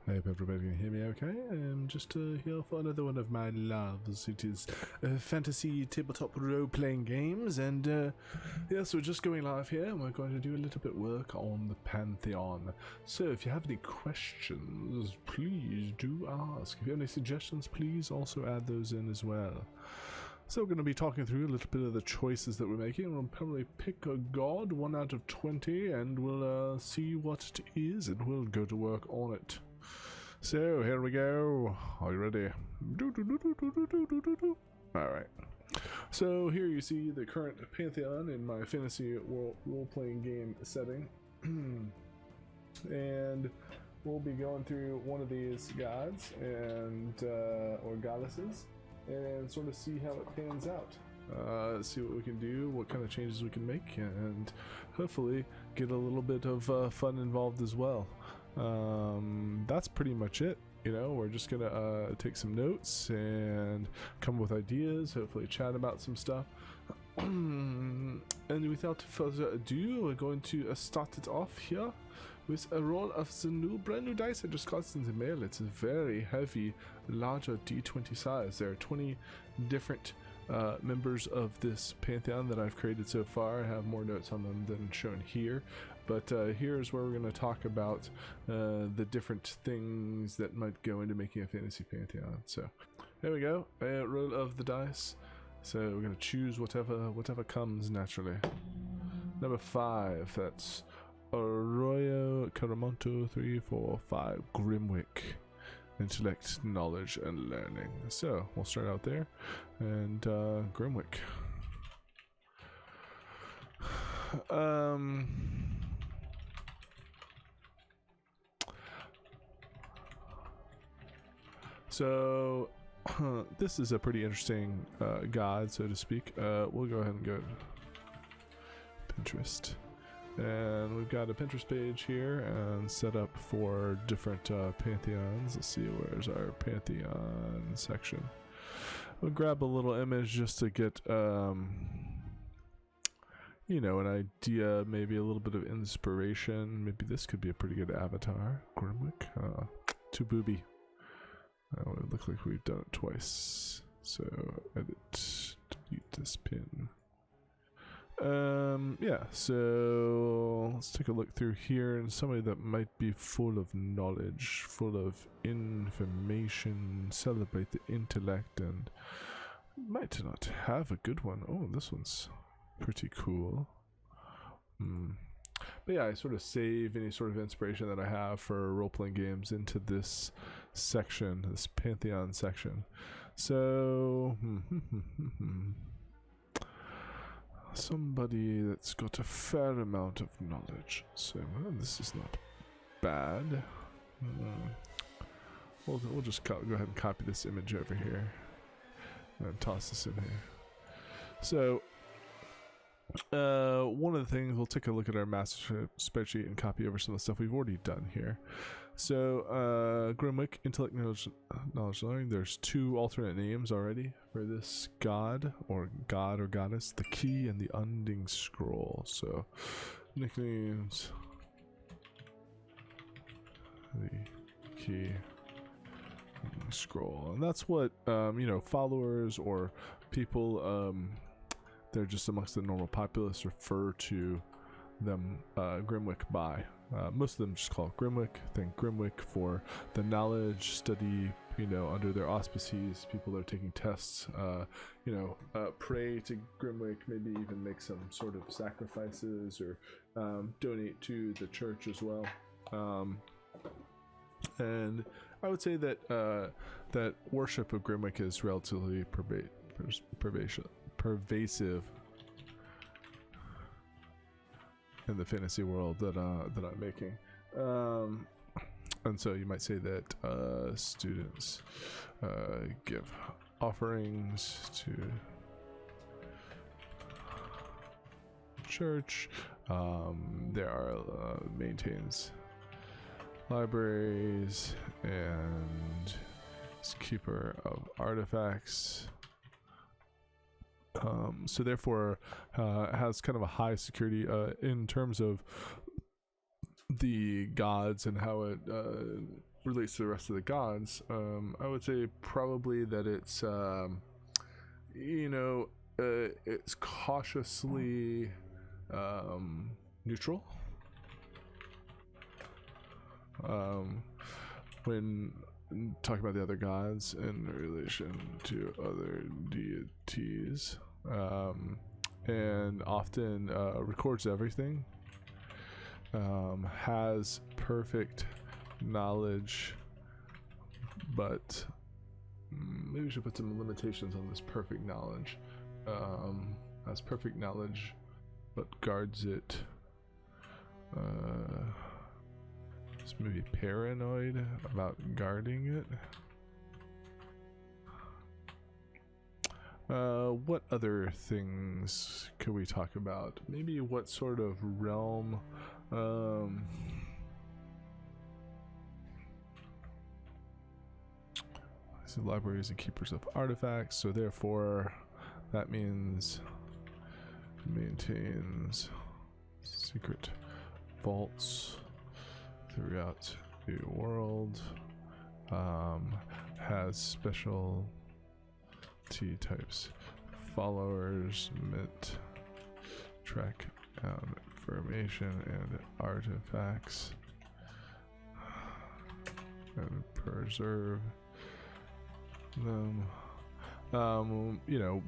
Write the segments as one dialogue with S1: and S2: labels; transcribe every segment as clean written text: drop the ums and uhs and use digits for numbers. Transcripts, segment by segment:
S1: I hope everybody can hear me okay. I'm just here for another one of my loves. It is fantasy tabletop role-playing games, and yes, we're just going live here, and we're going to do a little bit of work on the Pantheon. So if you have any questions, please do ask. If you have any suggestions, please also add those in as well. So we're going to be talking through a little bit of the choices that we're making. We'll probably pick a god, 1 out of 20, and we'll see what it is, and we'll go to work on it. So here we go. Are you ready? Alright. So here you see the current Pantheon in my fantasy role-playing game setting. And we'll be going through one of these gods and or goddesses and sort of see how it pans out. See what we can do, what kind of changes we can make, and hopefully get a little bit of fun involved as well. That's pretty much it. You know, we're just gonna take some notes and come up with ideas, hopefully chat about some stuff. And without further ado, we're going to start it off here with a roll of the brand new dice I just got in the mail. It's a very heavy, larger D20 size. There are 20 different members of this Pantheon that I've created so far. I have more notes on them than shown here, but here's where we're going to talk about the different things that might go into making a fantasy Pantheon. So there we go, a roll of the dice. So we're going to choose whatever comes naturally. Number 5, that's Arroyo Caramonto 3, 4, 5, GRIMWIC. Intellect, knowledge, and learning. So we'll start out there, and GRIMWIC. So this is a pretty interesting god, so to speak. We'll go ahead and go to Pinterest. And we've got a Pinterest page here and set up for different pantheons. Let's see, where's our pantheon section. We'll grab a little image just to get, you know, an idea, maybe a little bit of inspiration. Maybe this could be a pretty good avatar. GRIMWIC, too booby. It looks like we've done it twice. So edit, delete this pin. Yeah, so let's take a look through here, and somebody that might be full of knowledge, full of information, celebrate the intellect, and might not have a good one. Oh, this one's pretty cool. But yeah, I sort of save any sort of inspiration that I have for role-playing games into this section, this Pantheon section. So somebody that's got a fair amount of knowledge. So this is not bad. We'll just go ahead and copy this image over here and toss this in here. So one of the things, we'll take a look at our master spreadsheet and copy over some of the stuff we've already done here. So GRIMWIC, intellect, knowledge, learning. There's 2 alternate names already for this god or goddess: the key and the unending scroll. So nicknames: the key, scroll, and that's what you know, followers or people they're just amongst the normal populace refer to them GRIMWIC by. Most of them just call it GRIMWIC. Think GRIMWIC for the knowledge study, you know, under their auspices. People that are taking tests, you know, pray to GRIMWIC, maybe even make some sort of sacrifices or donate to the church as well. And I would say that that worship of GRIMWIC is relatively pervasive in the fantasy world that I'm making, and so you might say that students give offerings to church. There are maintains libraries and is keeper of artifacts. So therefore has kind of a high security in terms of the gods and how it relates to the rest of the gods, I would say probably that it's it's cautiously neutral. When talking about the other gods in relation to other deities, and often records everything, has perfect knowledge, but maybe we should put some limitations on this perfect knowledge. Has perfect knowledge but guards it. It's maybe paranoid about guarding it. What other things could we talk about? Maybe what sort of realm? So libraries and keepers of artifacts, so therefore that means maintains secret vaults throughout the world, has specialty types, followers, mint, track down information and artifacts, and preserve them.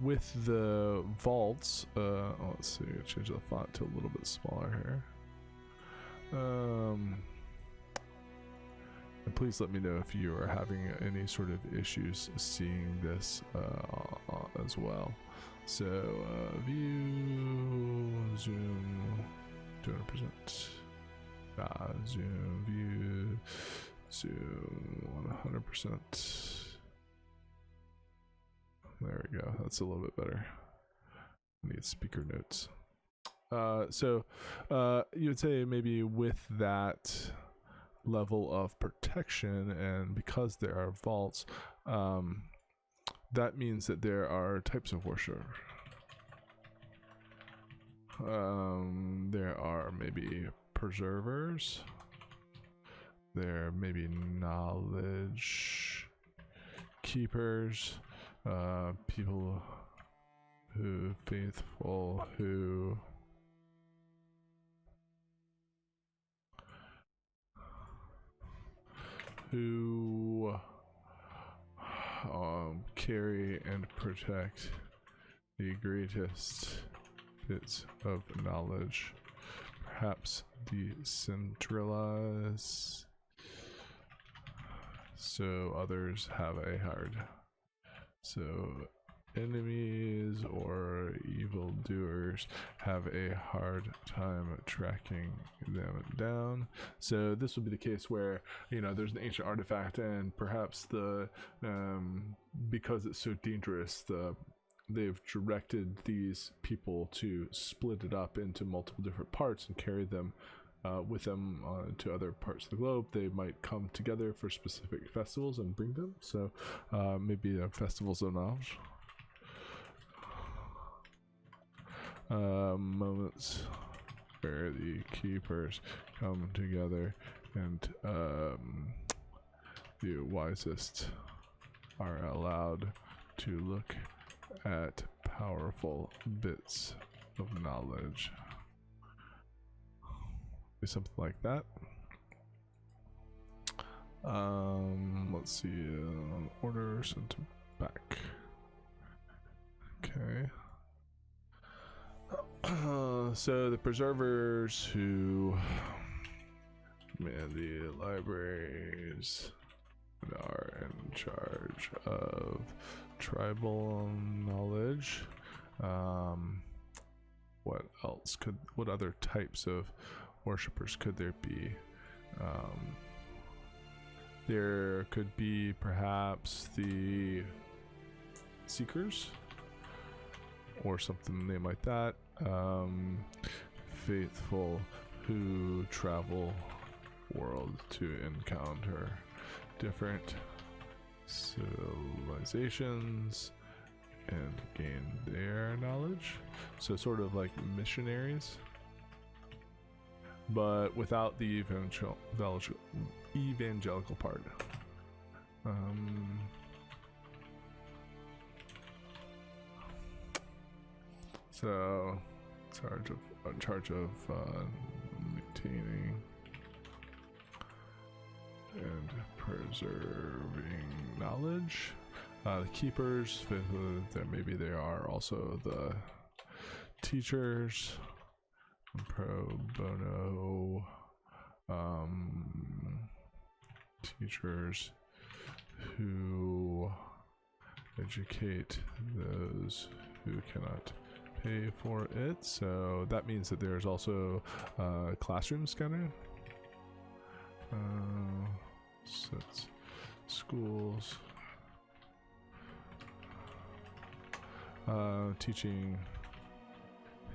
S1: With the vaults, let's see, change the font to a little bit smaller here. And please let me know if you are having any sort of issues seeing this as well. So view, zoom, 200%. Zoom, view, zoom, 100%. There we go. That's a little bit better. I need speaker notes. So you would say maybe with that level of protection, and because there are vaults, that means that there are types of worship. There are maybe preservers. There may be knowledge keepers. People who faithful who carry and protect the greatest bits of knowledge, perhaps decentralized, so others have a hard. So enemies or evildoers have a hard time tracking them down. So this would be the case where, there's an ancient artifact, and perhaps because it's so dangerous, they've directed these people to split it up into multiple different parts and carry them with them to other parts of the globe. They might come together for specific festivals and bring them. So maybe festivals of knowledge. Moments where the keepers come together and the wisest are allowed to look at powerful bits of knowledge. Something like that. Let's see, order sent back. Okay. So the preservers who man the libraries are in charge of tribal knowledge. What else what other types of worshippers could there be? There could be perhaps the seekers or something named like that. Faithful who travel world to encounter different civilizations and gain their knowledge. So sort of like missionaries. but without the evangelical part. So, in charge of maintaining and preserving knowledge. The keepers, maybe they are also the teachers. Pro bono teachers who educate those who cannot pay for it. So that means that there's also classroom scanning. Sets schools teaching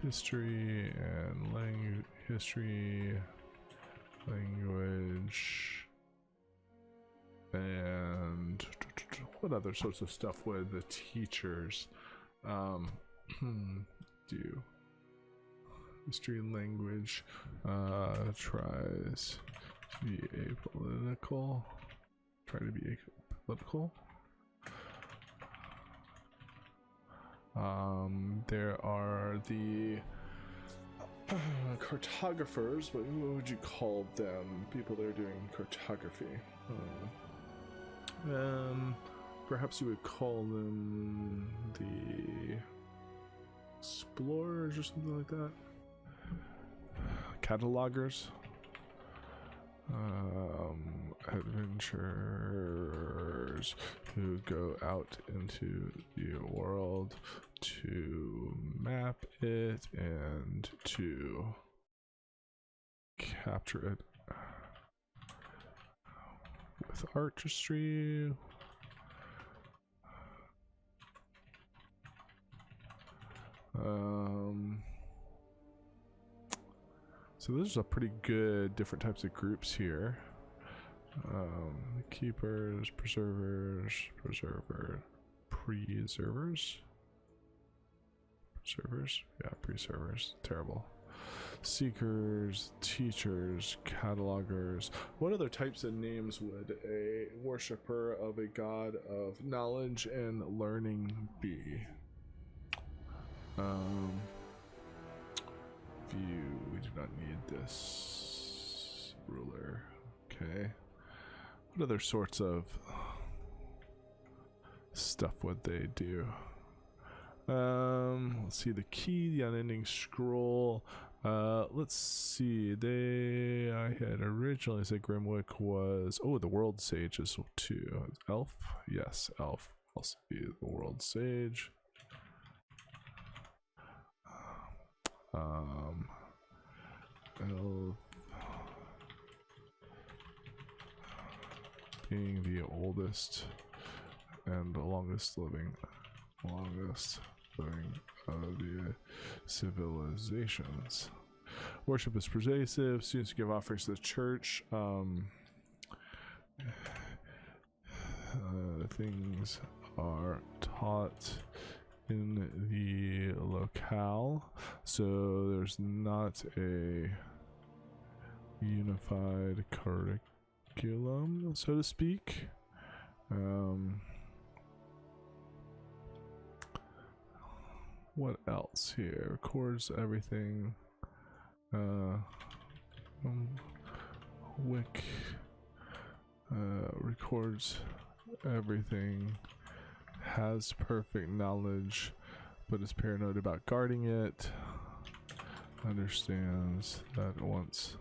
S1: history and language, and what other sorts of stuff would the teachers do? History and language tries to be apolitical. There are the cartographers, but what would you call them? People that are doing cartography. Perhaps you would call them the explorers or something like that. Catalogers. Adventurers who go out into the world to map it and to capture it with artistry. So there's a pretty good different types of groups here. Keepers, preservers, preservers, terrible. Seekers, teachers, catalogers. What other types of names would a worshipper of a god of knowledge and learning be? View, we do not need this ruler. Okay. What other sorts of stuff would they do? Let's see, the key, the unending scroll. Let's see, I had originally said GRIMWIC was, the world sage is too. Elf? Yes, elf. Also be the world sage. Elf being the oldest and the longest living of the civilizations. Worship is pervasive. Students give offerings to the church. Things are taught in the locale, so there's not a unified curriculum, so to speak. What else here? Records everything. WIC records everything, has perfect knowledge, but is paranoid about guarding it. Understands that once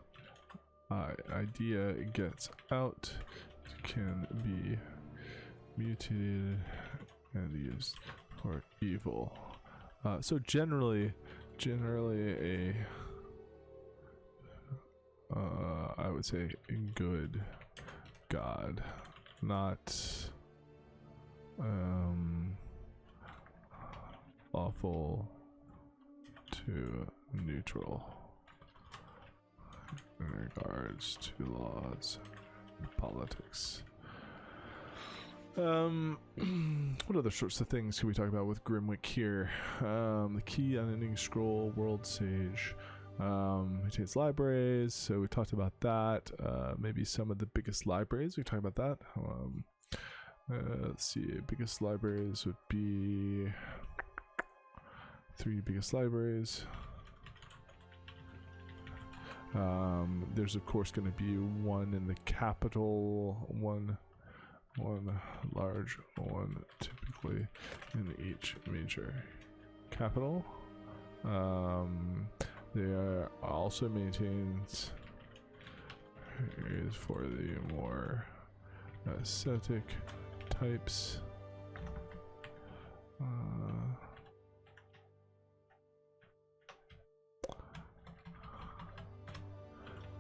S1: idea gets out, it can be mutated and used for evil. So generally a I would say a good god, not awful to neutral in regards to laws and politics. What other sorts of things can we talk about with GRIMWIC here? The key, unending scroll, world sage, Maintains libraries, so we talked about that. Maybe some of the biggest libraries, we talked about that. Let's see, biggest libraries would be 3 biggest libraries. There's of course going to be one in the capital, one large, one typically in each major capital. They are also maintains areas for the more ascetic types.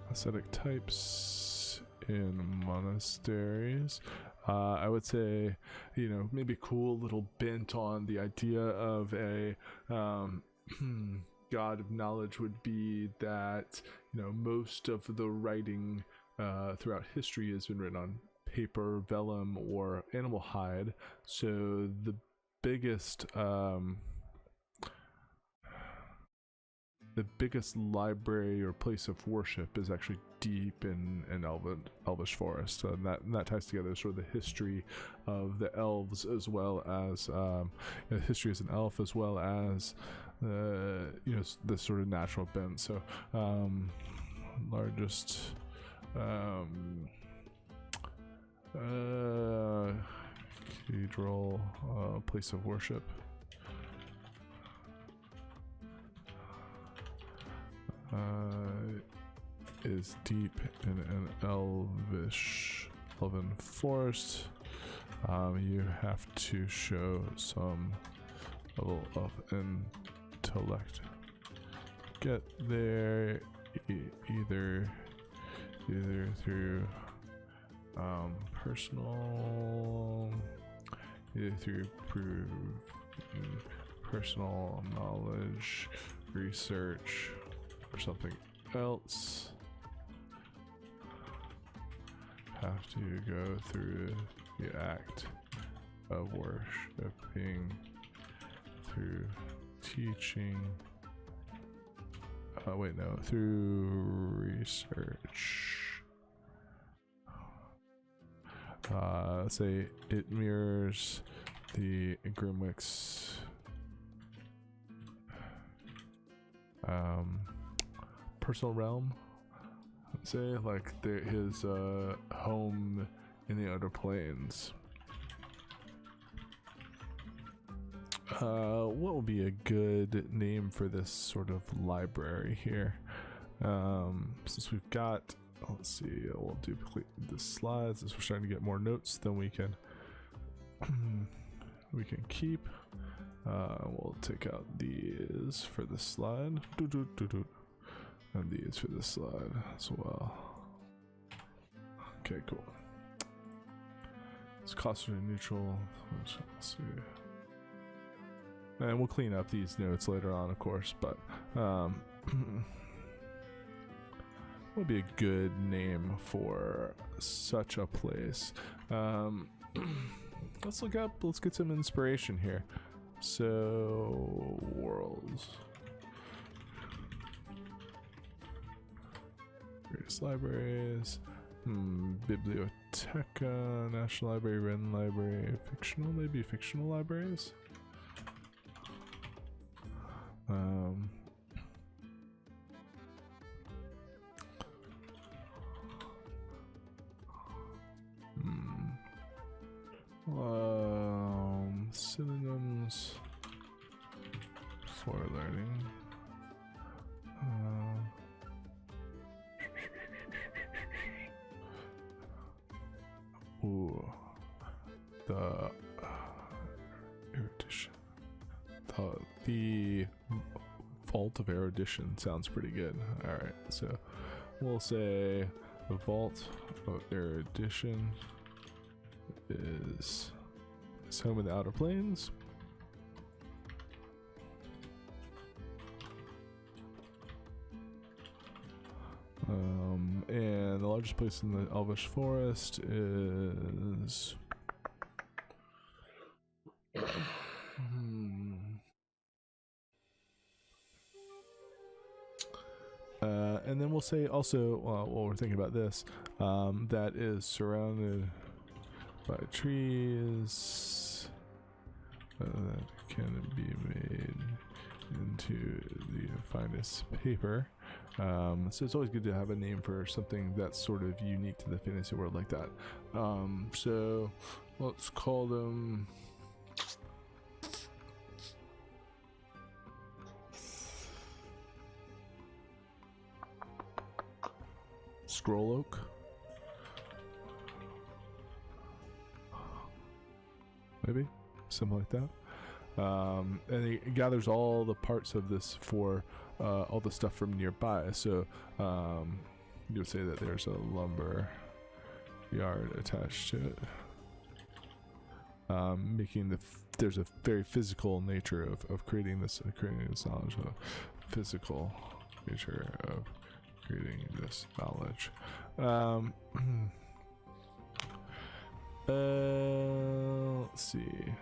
S1: Ascetic types in monasteries. I would say, you know, maybe a cool little bent on the idea of a god of knowledge would be that, you know, most of the writing throughout history has been written on paper, vellum, or animal hide. So the biggest library or place of worship is actually deep in elvish forest, and that ties together sort of the history of the elves, as well as history as an elf, as well as you know, the sort of natural bent. So largest cathedral place of worship. Is deep in an elven forest. You have to show some level of intellect. Get there either through personal, either through personal knowledge, research, or something else. Have to go through the act of worshiping, through teaching. Through research. Say it mirrors the GRIMWIC's personal realm. Say like his home in the outer planes. What would be a good name for this sort of library here? Since we've got, let's see, we'll duplicate the slides as we're starting to get more notes than we can keep. We'll take out these for the slide. And these for this slide as well. Okay, cool. It's cost neutral. Let's see. And we'll clean up these notes later on, of course, but what would be a good name for such a place? Let's get some inspiration here. So, worlds. Various libraries. Biblioteca, National Library, Ren Library, fictional, maybe fictional libraries. Synonyms for learning. The erudition. The vault of erudition sounds pretty good. All right, so we'll say the vault of erudition is home in the outer planes. And the largest place in the Elvish Forest is And then we'll say also, while we're thinking about this, that is surrounded by trees that can be made into the finest paper. So it's always good to have a name for something that's sort of unique to the fantasy world like that. So let's call them Scroll Oak. Maybe something like that. And it gathers all the parts of this for all the stuff from nearby. So you would say that there's a lumber yard attached to it, making there's a very physical nature of creating this knowledge, a physical nature of creating this knowledge. Let's see.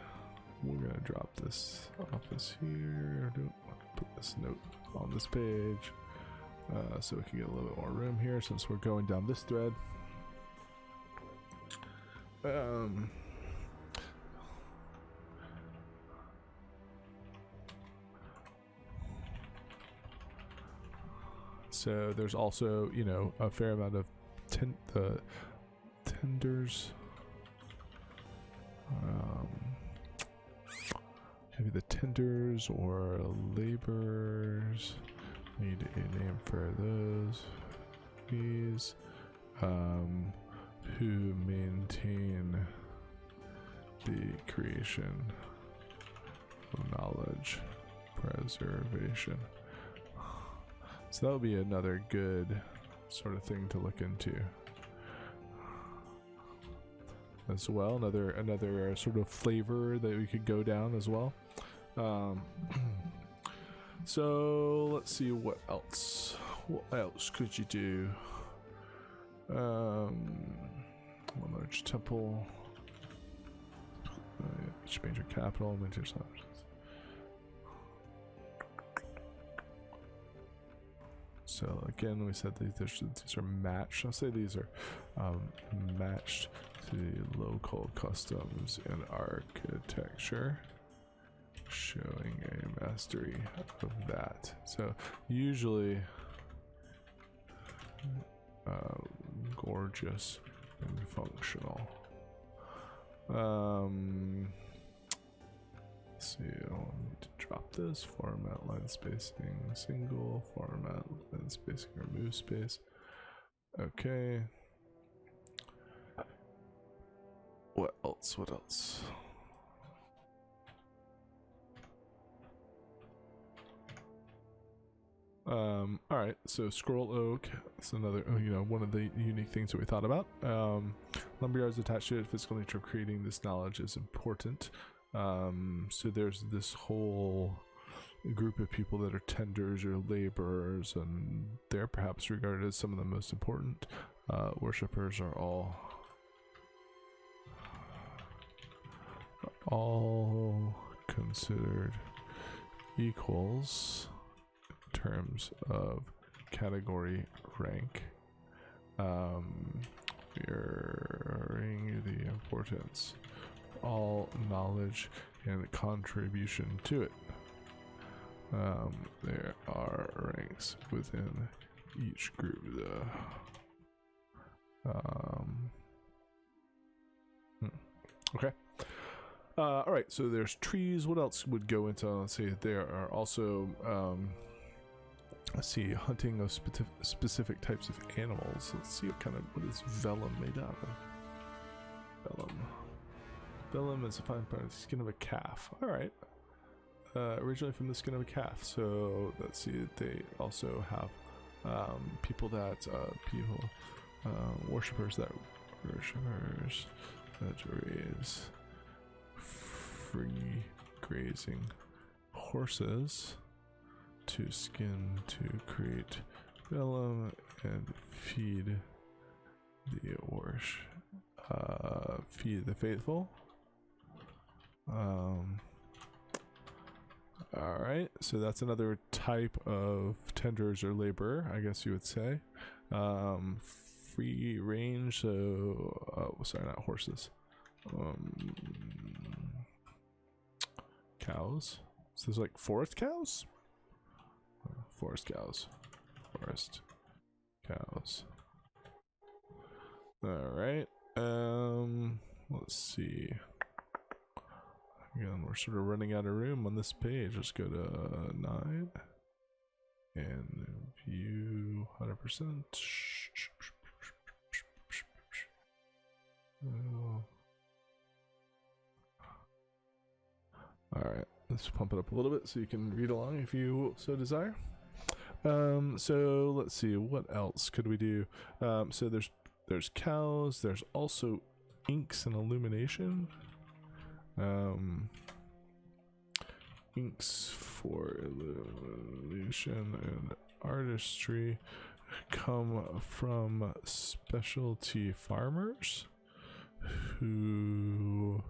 S1: We're gonna drop this office here. Put this note on this page, so we can get a little bit more room here since we're going down this thread. So there's also, you know, a fair amount of tenders. Maybe the tenders or laborers. Need a name for those. These who maintain the creation of knowledge preservation. So that would be another good sort of thing to look into as well. Another sort of flavor that we could go down as well. So let's see, what else could you do? One large temple, each major capital, major centers. So again, we said these are matched. I'll say these are matched to the local customs and architecture, showing a mastery of that. So usually gorgeous and functional. Let's see, I'll need to drop this. Format line spacing single, format line spacing remove space. Okay. What else? Alright, so Scroll Oak, that's another, you know, one of the unique things that we thought about. Lumberyards attached to it, physical nature of creating this knowledge is important. So there's this whole group of people that are tenders or laborers, and they're perhaps regarded as some of the most important. Worshippers are all considered equals in terms of category rank, mirroring the importance of all knowledge and contribution to it. There are ranks within each group. Okay. Alright, so there's trees. What else would go into, let's see, there are also, let's see, hunting of specific types of animals. Let's see what is vellum made out of? Vellum is a fine part of the skin of a calf. Alright. Originally from the skin of a calf. So let's see, they also have worshippers that raise free grazing horses to skin to create vellum and feed the faithful. All right, so that's another type of tenders or laborer, I guess you would say. Free range, so sorry, not horses. Cows. So there's like forest cows. Forest cows. Forest cows. All right. Let's see. Again, we're sort of running out of room on this page. Let's go to 9 and view 100%. All right, let's pump it up a little bit so you can read along if you so desire. So let's see, what else could we do? So there's cows. There's also inks and illumination. Inks for illumination and artistry come from specialty farmers who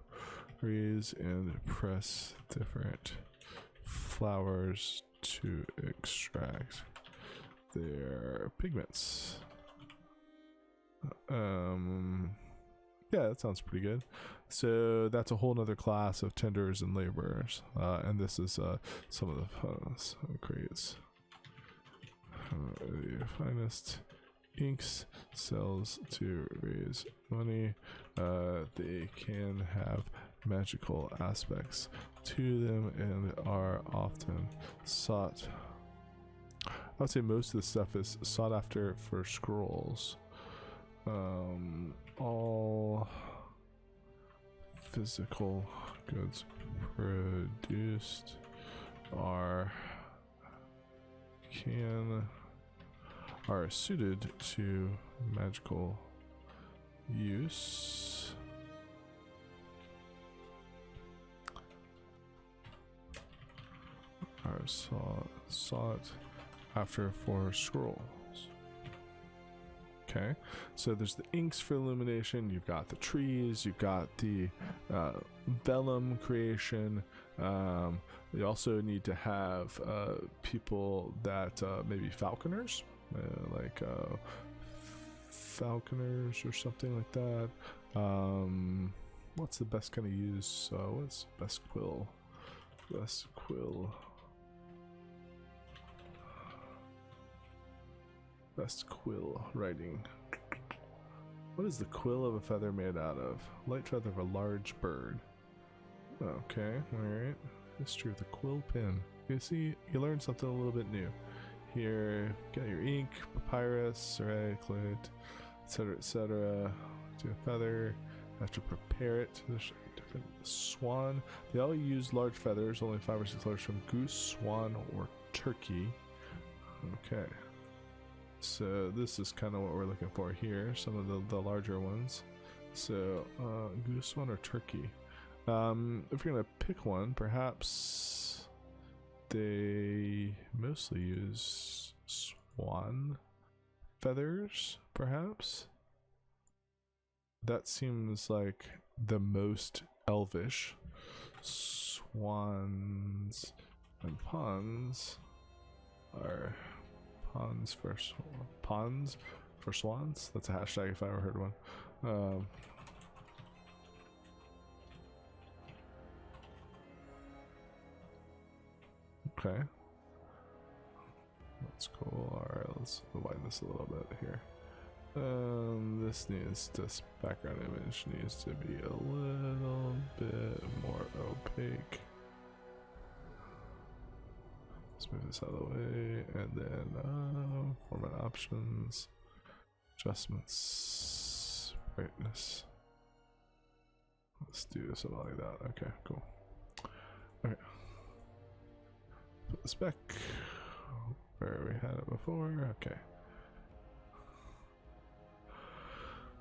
S1: raise and press different flowers to extract their pigments. Yeah, that sounds pretty good. So that's a whole nother class of tenders and laborers, and this is some of the creates the finest inks, sells to raise money. They can have magical aspects to them and are often sought. I would say most of the stuff is sought after for scrolls. All physical goods produced are suited to magical use. Are sought after for scrolls. Okay, so there's the inks for illumination, you've got the trees, you've got the vellum creation. You also need to have people that maybe falconers, like falconers or something like that. What's the best kind of use? What's best quill? Best quill. Best quill writing. What is the quill of a feather made out of? Light feather of a large bird. Okay, alright. History of the quill pen. You see, you learned something a little bit new. Here, got your ink, papyrus, ceramic, etc., etc. Do a feather. Have to prepare it. There's different swan. They all use large feathers, only 5 or 6 letters from goose, swan, or turkey. Okay. So this is kind of what we're looking for here, some of the larger ones. So goose one or turkey. If you're gonna pick one, perhaps they mostly use swan feathers, perhaps. That seems like the most elvish. Swans and ponds are ponds for swans. That's a hashtag if I ever heard one. Okay, that's cool. All right, let's widen this a little bit here. This background image needs to be a little bit more opaque. Let's move this out of the way, and then format options, adjustments, brightness. Let's do something like that. Okay, cool. Okay, put this back where we had it before. Okay.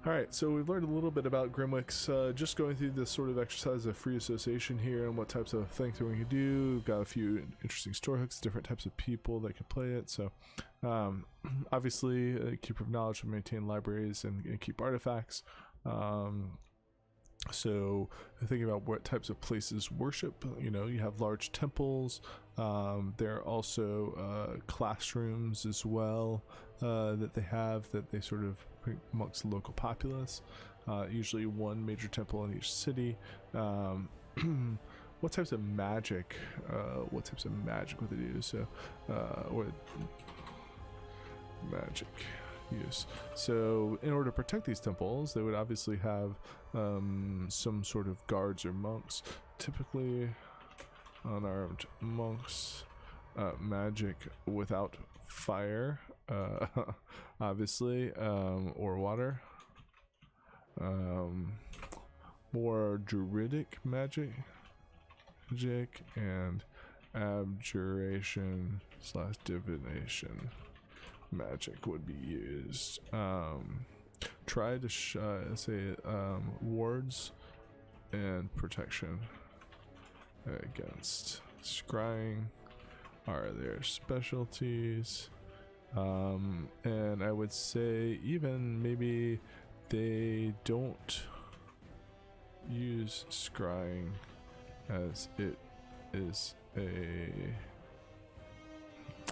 S1: Alright, so we've learned a little bit about GRIMWICs, just going through this sort of exercise of free association here and what types of things that we can do. We've got a few interesting store hooks, different types of people that can play it. So obviously, keeper of knowledge will maintain libraries and keep artifacts. So thinking about what types of places worship, you know, you have large temples. There are also classrooms as well that they sort of put amongst the local populace. Usually one major temple in each city. What types of magic? What types of magic would they do? So, or magic use. So in order to protect these temples, they would obviously have some sort of guards or monks, typically unarmed monks. Magic without fire, obviously, or water. More druidic magic and abjuration / divination magic would be used. Try to say wards and protection against scrying are their specialties. And I would say even maybe they don't use scrying, as it is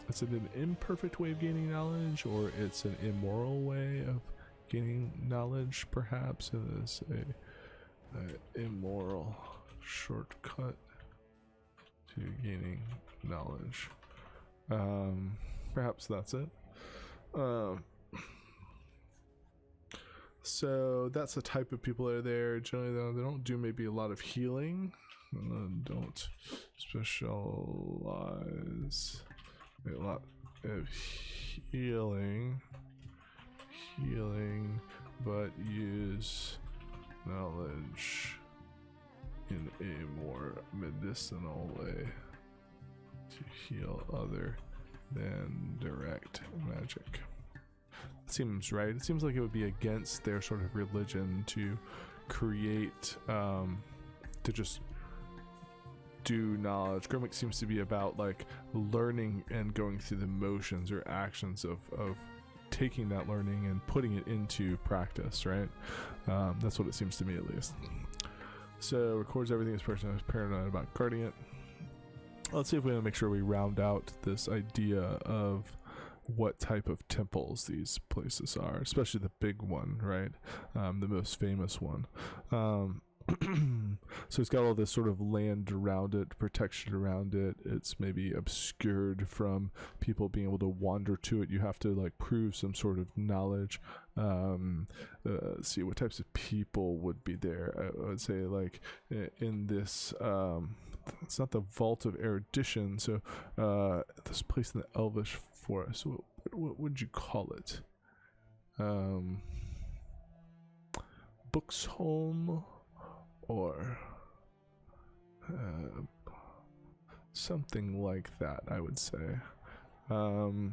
S1: it's an imperfect way of gaining knowledge, or it's an immoral way of gaining knowledge. Perhaps it is a immoral shortcut to gaining knowledge. Perhaps that's it. So that's the type of people that are there. Generally, though, they don't do maybe a lot of healing. Don't specialize a lot of healing, but use knowledge in a more medicinal way to heal other than direct magic. Seems right. It seems like it would be against their sort of religion to create to just do knowledge. GRIMWIC seems to be about like learning and going through the motions or actions of taking that learning and putting it into practice, right? That's what it seems to me, at least. So records everything this person is paranoid about guarding it. Let's see if we want to make sure we round out this idea of what type of temples these places are, especially the big one, right? The most famous one. So it's got all this sort of land around it, protection around it. It's maybe obscured from people being able to wander to it. You have to like prove some sort of knowledge. See what types of people would be there. I would say like in this it's not the Vault of Erudition, so this place in the Elvish Forest, what would you call it? Booksholm, or something like that, I would say. Hold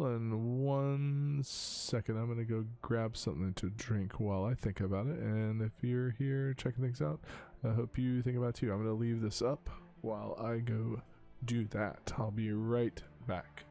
S1: on one second. I'm gonna go grab something to drink while I think about it, and if you're here checking things out, I hope you think about it too. I'm gonna leave this up while I go do that. I'll be right back.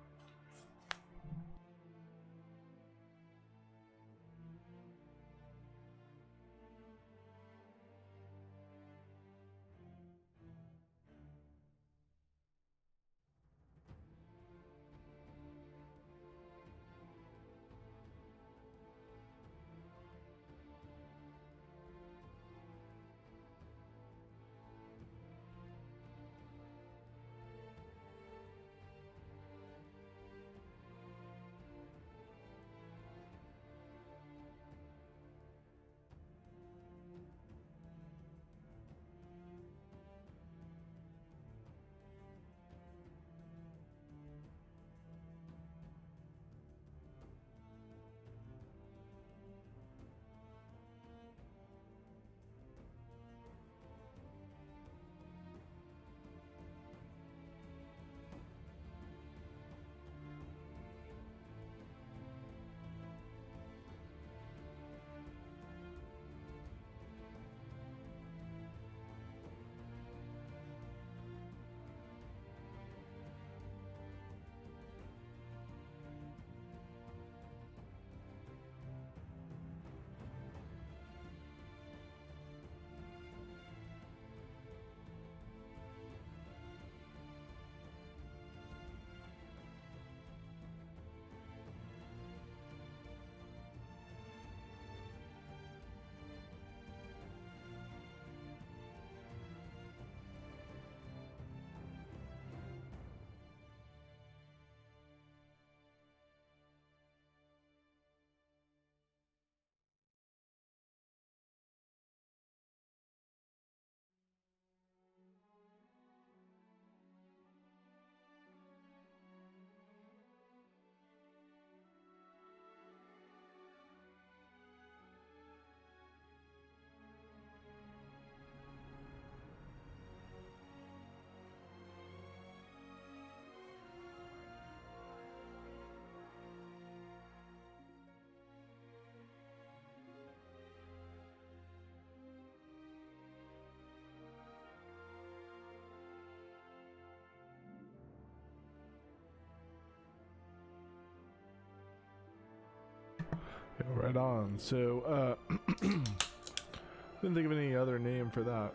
S1: Right on. So, didn't think of any other name for that.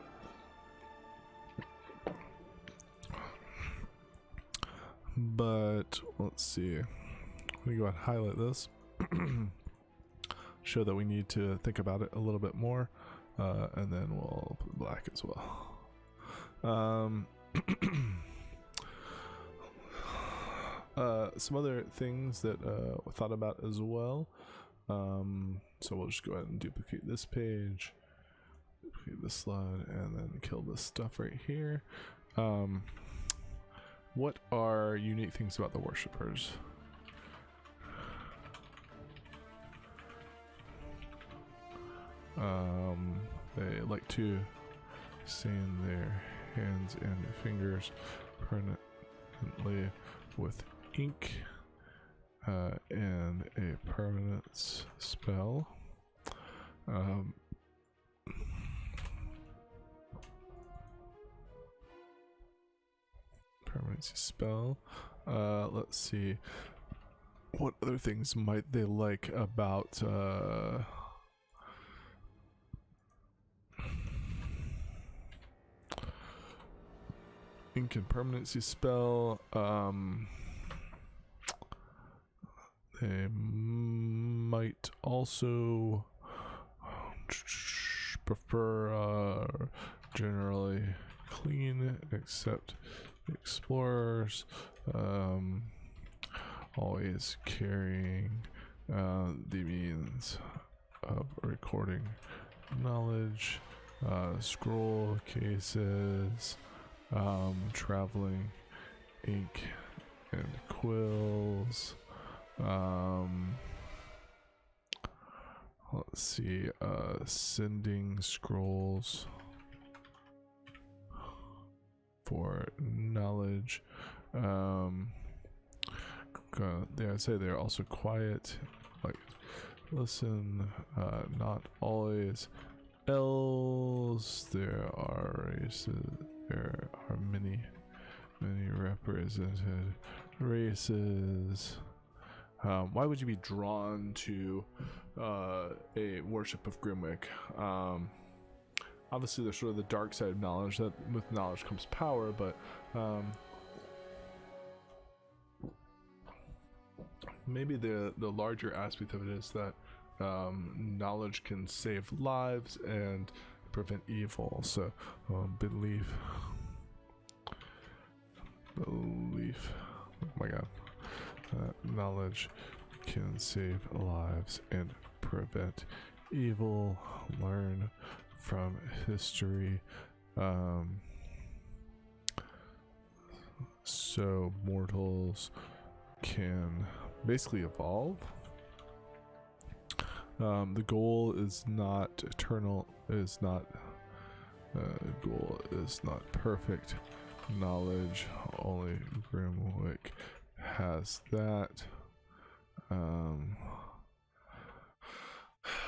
S1: But let's see. I'm gonna go ahead and highlight this. Show that we need to think about it a little bit more, and then we'll put black as well. Some other things that I thought about as well. So we'll just go ahead and duplicate this page, duplicate this slide, and then kill this stuff right here. What are unique things about the worshippers? They like to stain their hands and fingers permanently with ink and a permanence spell. Permanency spell. Let's see. What other things might they like about ink and permanency spell? They might also prefer generally clean, except explorers, always carrying the means of recording knowledge, scroll cases, traveling ink and quills. Let's see, sending scrolls for knowledge. Yeah, I'd say they're also quiet, like listen, not always. Elves, there are races, there are many represented races. Why would you be drawn to a worship of GRIMWIC? Obviously there's sort of the dark side of knowledge, that with knowledge comes power, but maybe the larger aspect of it is that knowledge can save lives and prevent evil. So belief, oh my god. Knowledge can save lives and prevent evil. Learn from history. So mortals can basically evolve. The goal is not eternal, goal is not perfect knowledge. Only GRIMWIC has that.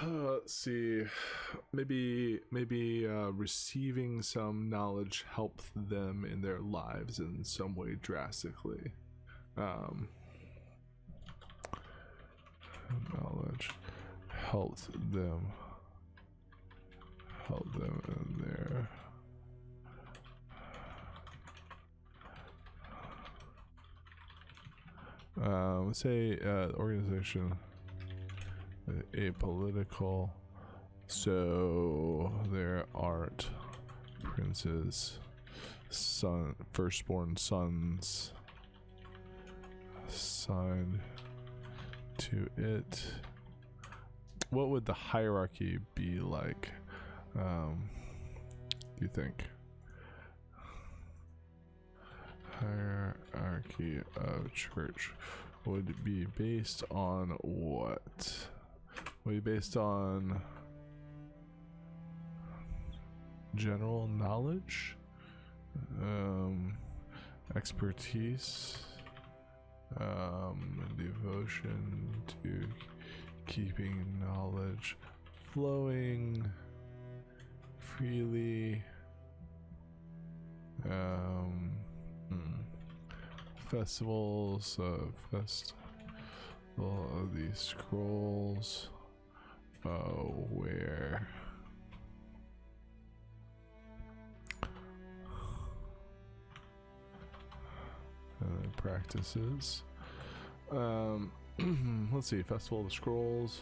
S1: Let's see, maybe receiving some knowledge helped them in their lives in some way drastically. Knowledge helped them in their say organization apolitical, so there aren't princes, firstborn sons signed to it. What would the hierarchy be like, do you think? Hierarchy of church would be based on what? Would be based on general knowledge, expertise, devotion to keeping knowledge flowing freely, festivals, festival of the scrolls, where practices. Let's see, Festival of the Scrolls.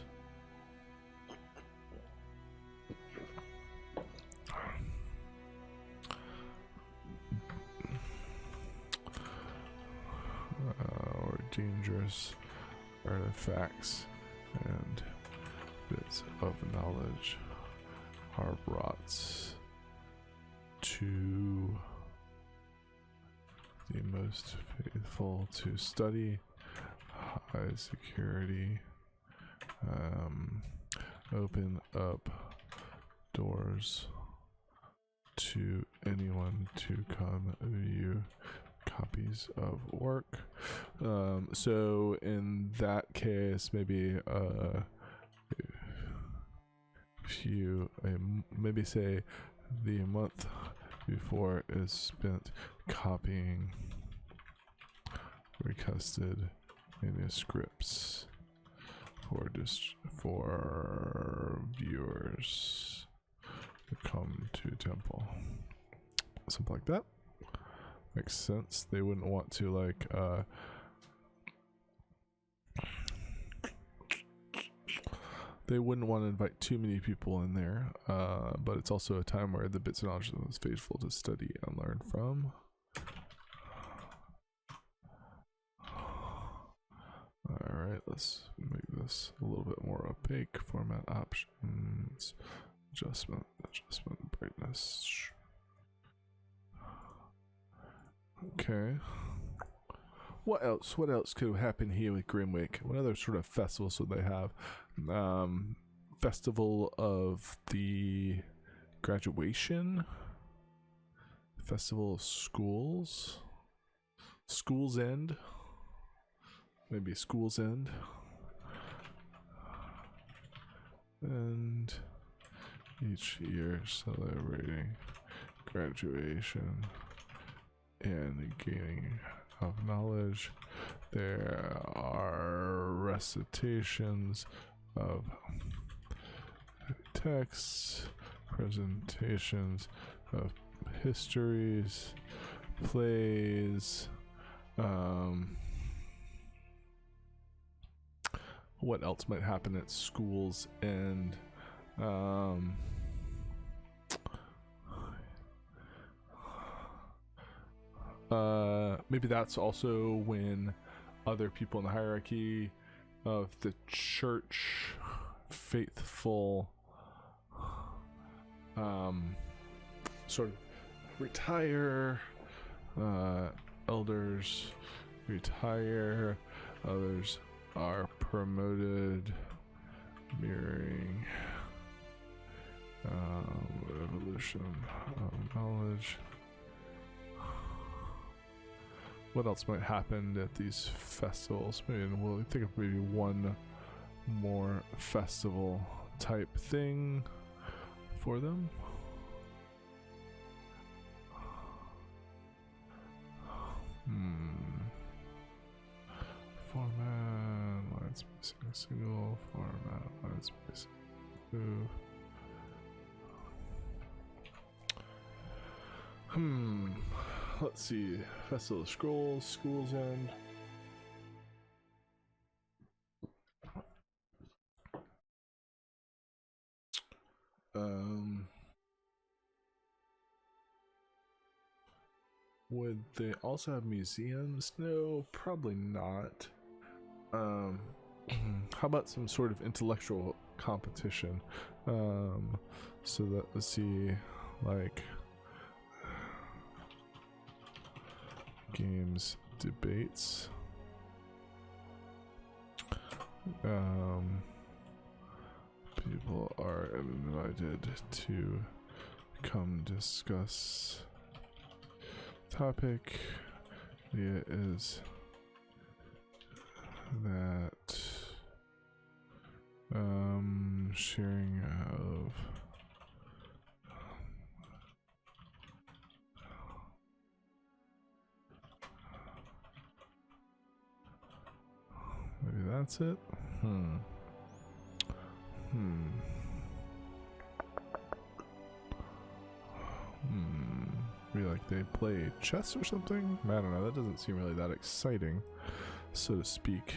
S1: Or dangerous artifacts and bits of knowledge are brought to the most faithful to study. High security. Open up doors to anyone to come view copies of work. So in that case, maybe if you maybe say the month before is spent copying requested manuscripts for viewers to come to temple. Something like that. Makes sense. They wouldn't want to like they wouldn't want to invite too many people in there, but it's also a time where the bits of knowledge is faithful to study and learn from. Alright, let's make this a little bit more opaque. Format options, adjustment, brightness. Okay. What else could happen here with GRIMWIC? What other sort of festivals would they have? Festival of the graduation? Festival of schools? School's End? Maybe School's End. And each year celebrating graduation and gaining of knowledge. There are recitations of texts, presentations of histories, plays. What else might happen at School's End? Maybe that's also when other people in the hierarchy of the church faithful sort of retire, elders retire, others are promoted, mirroring evolution of knowledge. What else might happen at these festivals? Maybe we'll think of maybe one more festival type thing for them. Format, line spacing, single format, line spacing, move. Let's see. Festival of Scrolls, School's End. Would they also have museums? No, probably not. How about some sort of intellectual competition? So that, let's see, like games, debates. People are invited to come discuss topic. It is that sharing of maybe that's it. Maybe like they play chess or something? I don't know, that doesn't seem really that exciting, so to speak.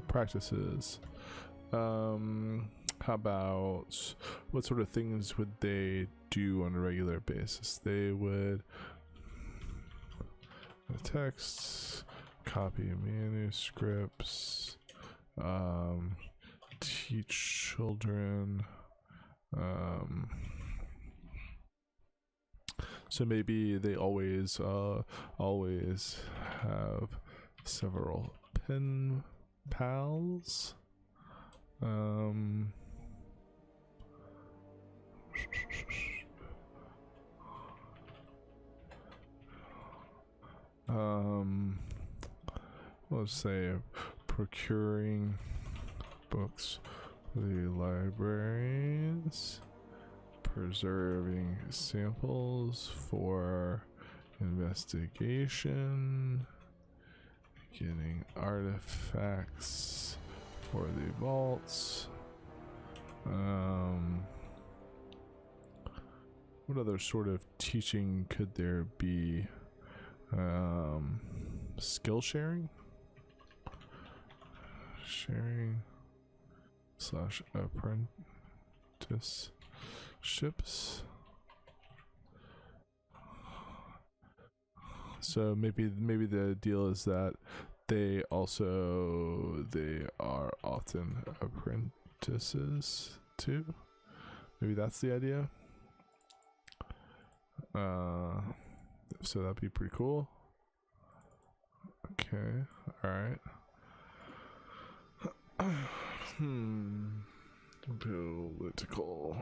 S1: Practices. How about, what sort of things would they do on a regular basis? They would texts, copy manuscripts, teach children, so maybe they always have several pen pals. Let's say procuring books for the libraries, preserving samples for investigation, getting artifacts for the vaults. What other sort of teaching could there be? Skill sharing slash apprenticeships. So maybe the deal is that they are often apprentices too. Maybe that's the idea. So that'd be pretty cool. Okay, alright. Political.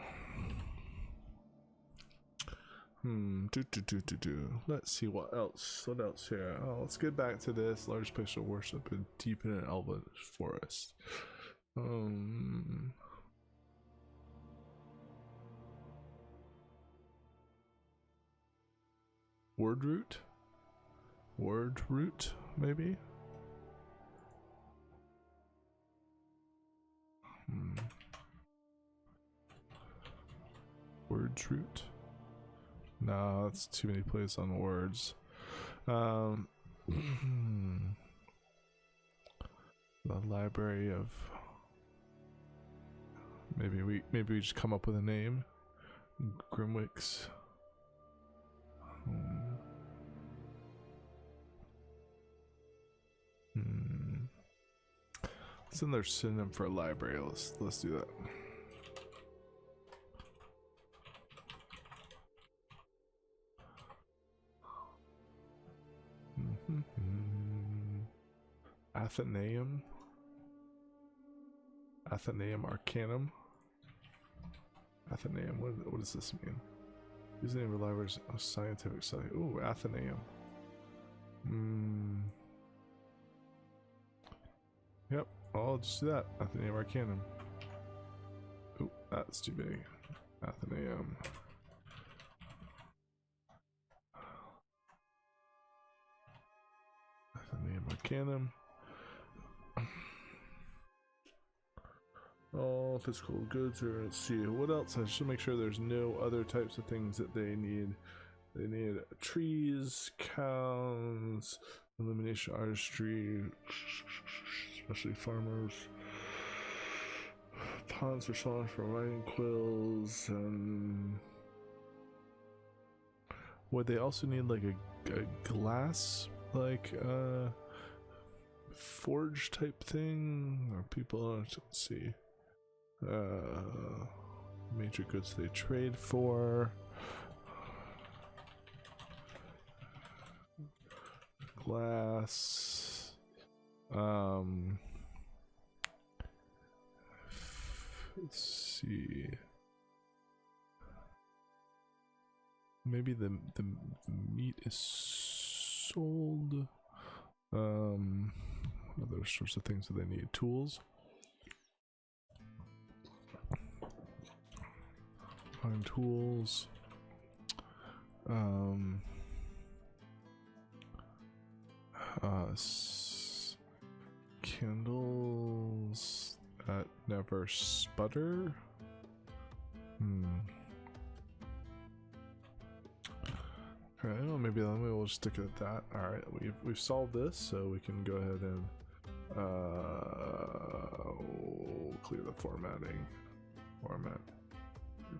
S1: Let's see what else here. Oh, let's get back to this. Largest place of worship and deep in an elven forest. Word root, maybe. Words root. No, that's too many plays on words. The library of. Maybe we just come up with a name. GRIMWIC's. It's in their synonym for a library. Let's do that. Athenaeum Arcanum. Athenaeum, what does this mean? These name libraries of scientific study. Ooh, Athenaeum. Yep, I'll just do that. Athenaeum Arcanum. Ooh, that's too big. Athenaeum. Athenaeum Arcanum. All physical goods, or let's see what else. I should make sure there's no other types of things that they need. They need trees, cows, illumination, artistry, especially farmers, ponds for songs for writing quills, and would they also need like a glass, like forge type thing, or people? Let's see. Major goods they trade for. Glass. Let's see. Maybe the meat is sold. Other sorts of things that they need. Tools. Find tools. Candles. never sputter. Okay, well, maybe we'll just stick it at that. All right, we've solved this, so we can go ahead and clear the formatting.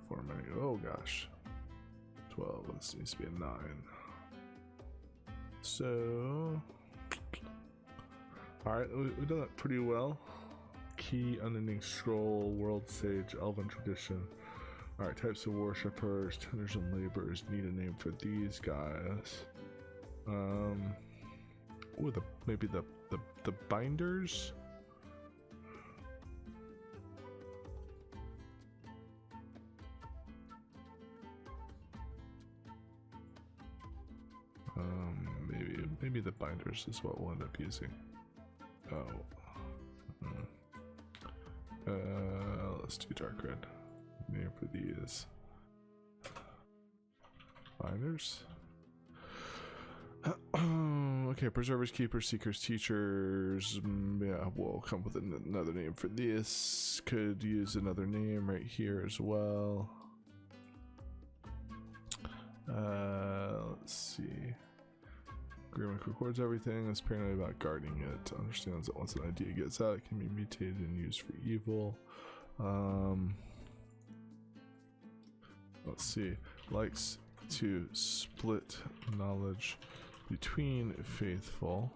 S1: Formatting. Oh gosh, 12. This needs to be a 9. So, all right, we've done that pretty well. Key, unending scroll, world sage, elven tradition. All right, types of worshippers, tenders and laborers. Need a name for these guys. Ooh, maybe the binders. Maybe the binders is what we'll end up using. Oh. Let's do dark red. Name for these binders. Okay, preservers, keepers, seekers, teachers. Yeah, we'll come up with another name for this. Could use another name right here as well. Let's see. GRIMWIC records everything. It's apparently about guarding it. Understands that once an idea gets out, it can be mutated and used for evil. Let's see. Likes to split knowledge between faithful,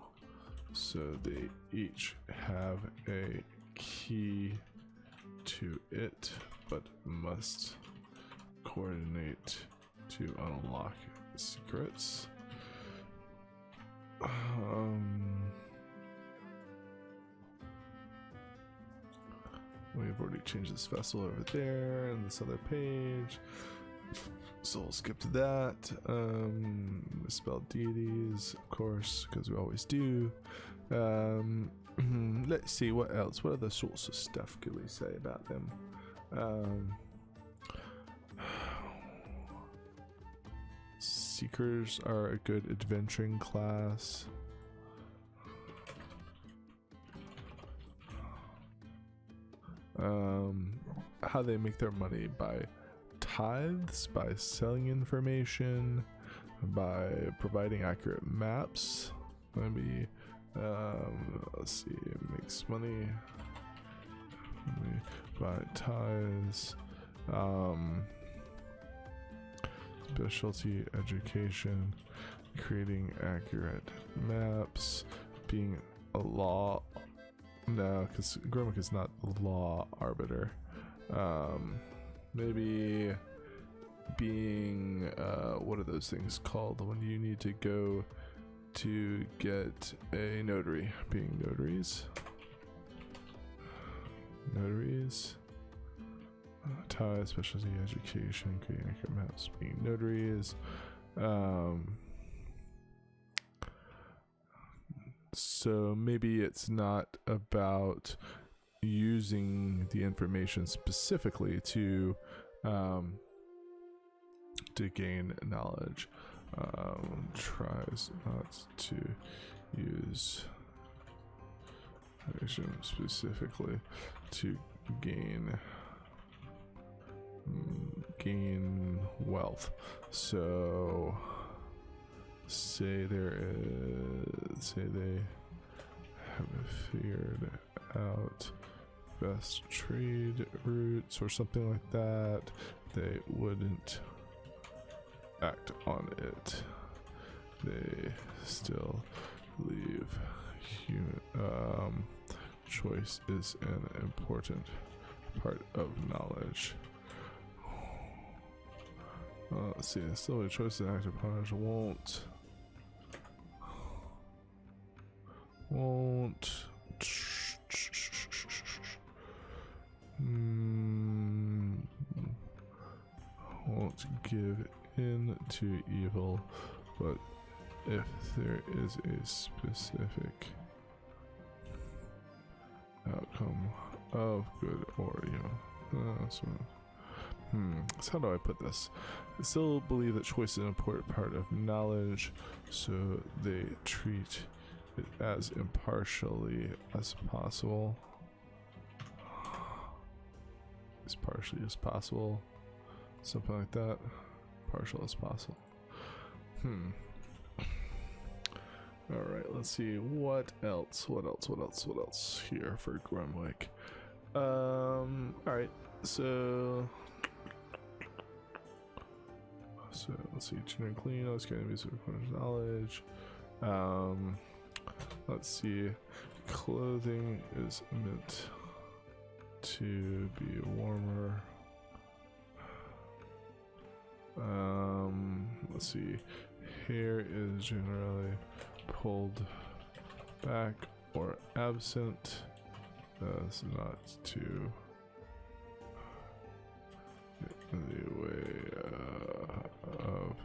S1: so they each have a key to it, but must coordinate to unlock secrets. We've already changed this vessel over there and this other page, so we'll skip to that. Misspelled deities, of course, because we always do. Let's see what else. What other sorts of stuff could we say about them? Seekers are a good adventuring class. How they make their money: by tithes, by selling information, by providing accurate maps. Maybe let's see, makes money by tithes. Specialty education, creating accurate maps, being a law. No, because GRIMWIC is not the law arbiter. Maybe being what are those things called when you need to go to get a notary? Being notaries. Tie, specialty education, creating accurate maps, being notaries. So maybe it's not about using the information specifically to gain knowledge. Tries not to use information specifically to gain wealth. So say they have figured out best trade routes or something like that, they wouldn't act on it. They still believe choice is an important part of knowledge. Let's see, still a choice and active knowledge won't give in to evil, but if there is a specific outcome of good or evil. So how do I put this? I still believe that choice is an important part of knowledge, so they treat it as impartially as possible. as partially as possible. Something like that. Partial as possible. Alright, let's see. What else here for GRIMWIC? Alright, so let's see. Tune and clean. Let's get music knowledge. Let's see. Clothing is meant to be warmer. Let's see. Hair is generally pulled back or absent. That's not to get in the way of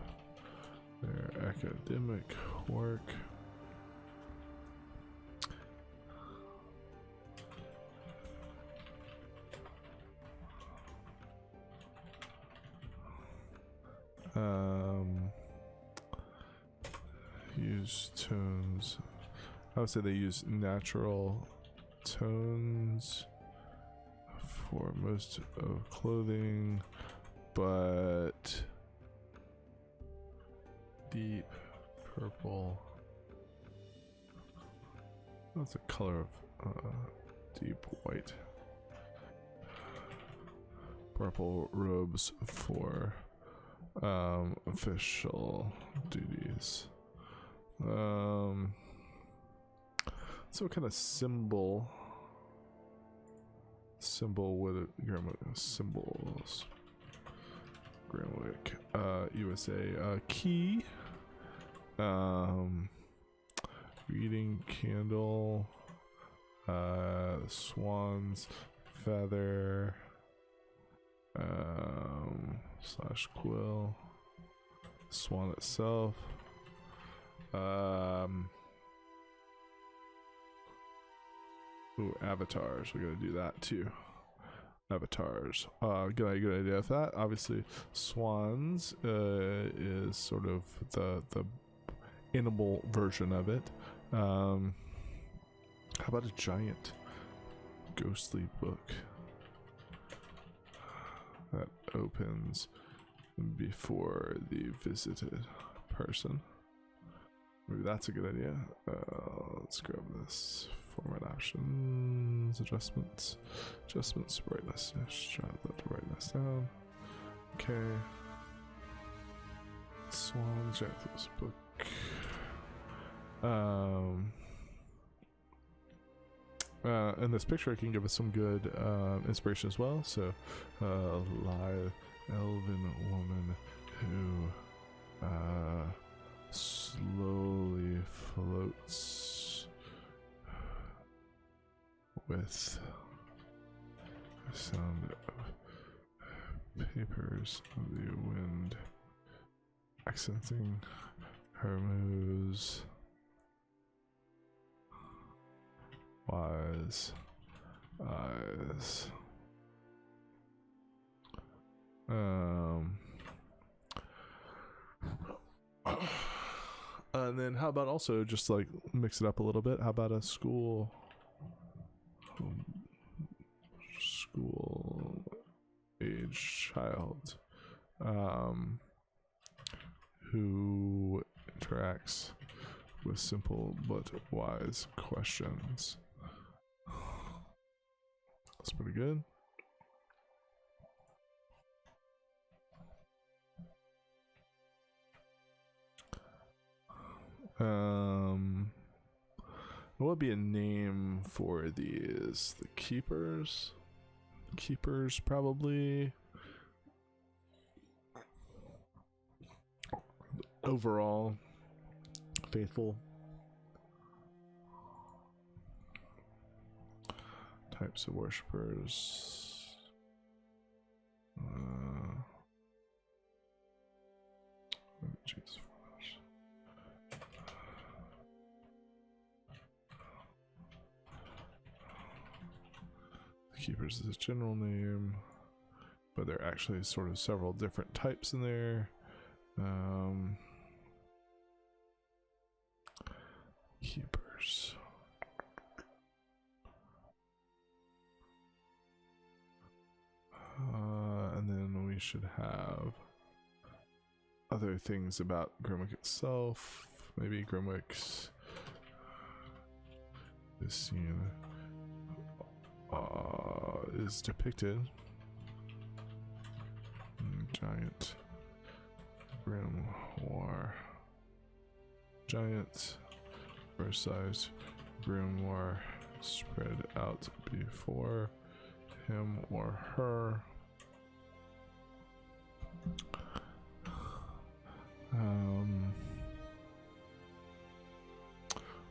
S1: their academic work. Use tones. I would say they use natural tones for most of clothing, but deep purple. That's the color of deep white. Purple robes for official duties. So what kind of symbol would GRIMWIC symbols? GRIMWIC USA key, reading candle, swan's feather, slash quill, swan itself. Ooh, avatars. We gotta do that too. Avatars. Good idea of that. Obviously, swans is sort of the animal version of it. How about a giant ghostly book that opens before the visited person? Maybe that's a good idea. Let's grab this. Format options, adjustments, brightness. Yes, try that brightness down. Okay. Swans, Ethus book. And this picture can give us some good inspiration as well. So, live elven woman who slowly floats with the sound of papers of the wind accenting her moves. Wise eyes. And then how about also just like mix it up a little bit? How about a school age child who interacts with simple but wise questions? That's pretty good. What would be a name for these? The keepers? Keepers, probably. Overall, faithful. Types of worshippers. Jesus. Keepers is a general name, but there are actually sort of several different types in there. Keepers. should have other things about GRIMWIC itself. Maybe GRIMWIC's this scene is depicted. Giant grimoire. Giant oversized grimoire spread out before him or her.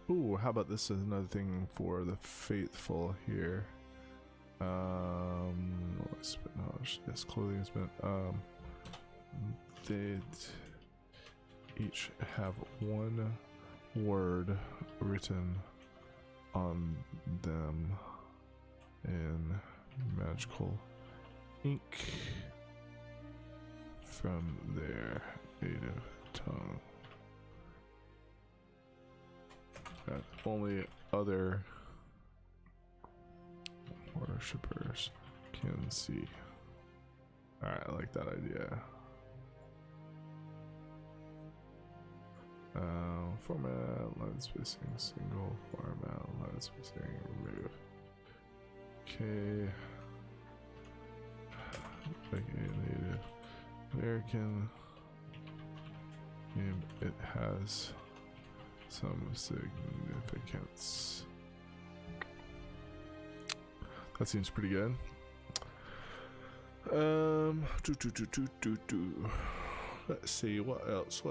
S1: Ooh, how about this is another thing for the faithful here. Spent knowledge. Yes, clothing is spent. They'd each have one word written on them in magical ink from their native tongue. That only other worshippers can see. Alright, I like that idea. Format, line spacing, single, format, line spacing, remove. Okay. Like a native American name, it has some significance. That seems pretty good. Let's see, what else?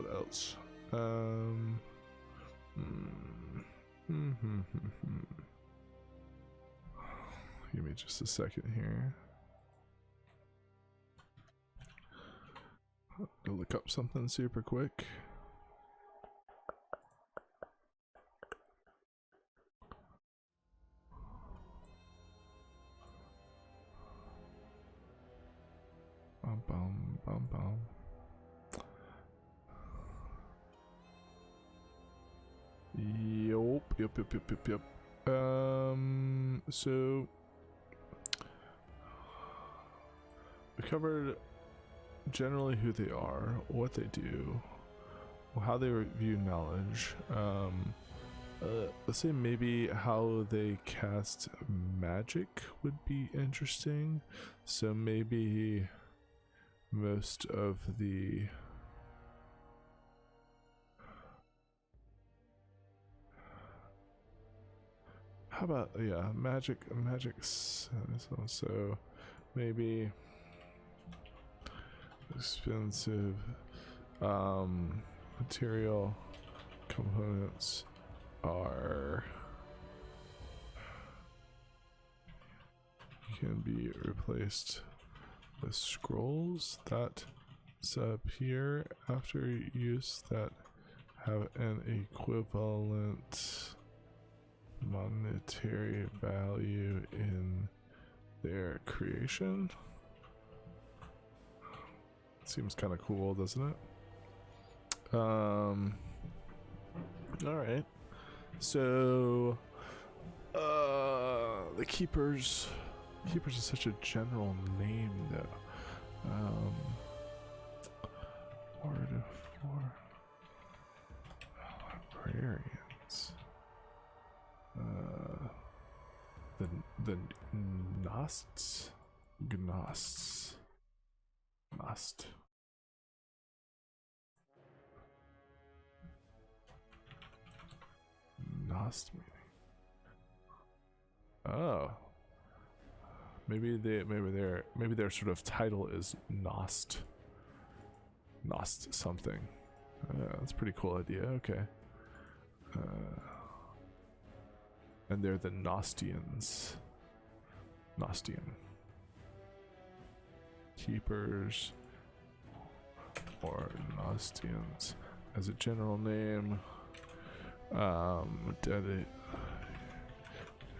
S1: Give me just a second here. I'll look up something super quick. Yep. So we covered generally who they are, what they do, how they view knowledge. Let's say maybe how they cast magic would be interesting. So maybe most of the how about magic so maybe expensive material components can be replaced with scrolls that appear after use that have an equivalent monetary value in their creation. Seems kind of cool, doesn't it? All right. So, the keepers is such a general name though. Word for librarians. The Gnosts. Gnost meaning. Oh. Maybe their sort of title is Gnost. Gnost something. That's a pretty cool idea. Okay. And they're the Gnostians. Gnostian. Keepers or Gnostians as a general name.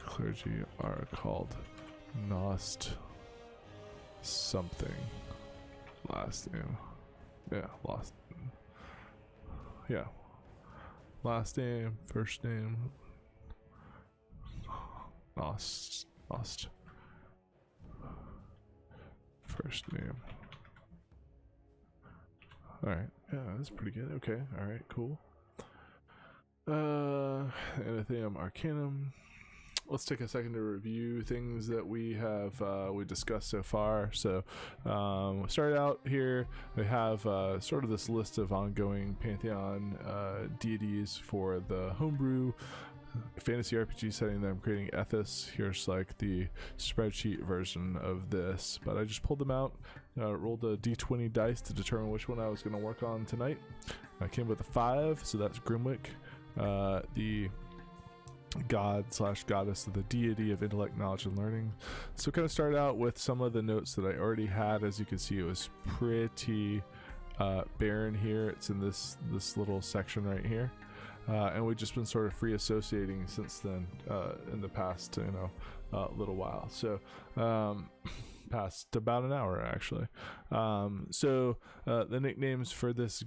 S1: Clergy are called Gnost something. Last name. Last name, first name. Gnost. First name. All right. Yeah, that's pretty good. Okay. All right. Cool. Anathema Arcanum. Let's take a second to review things that we have we discussed so far. So we started out here. We have sort of this list of ongoing Pantheon deities for the homebrew fantasy RPG setting that I'm creating, Ethus. Here's like the spreadsheet version of this, but I just pulled them out, rolled a d20 dice to determine which one I was going to work on tonight. I came with a 5, so that's GRIMWIC, the god / goddess of the deity of intellect, knowledge, and learning. So kind of started out with some of the notes that I already had. As you can see, it was pretty barren here. It's in this little section right here. And we've just been sort of free associating since then, in the past, little while. So, past about an hour actually. So the nicknames for this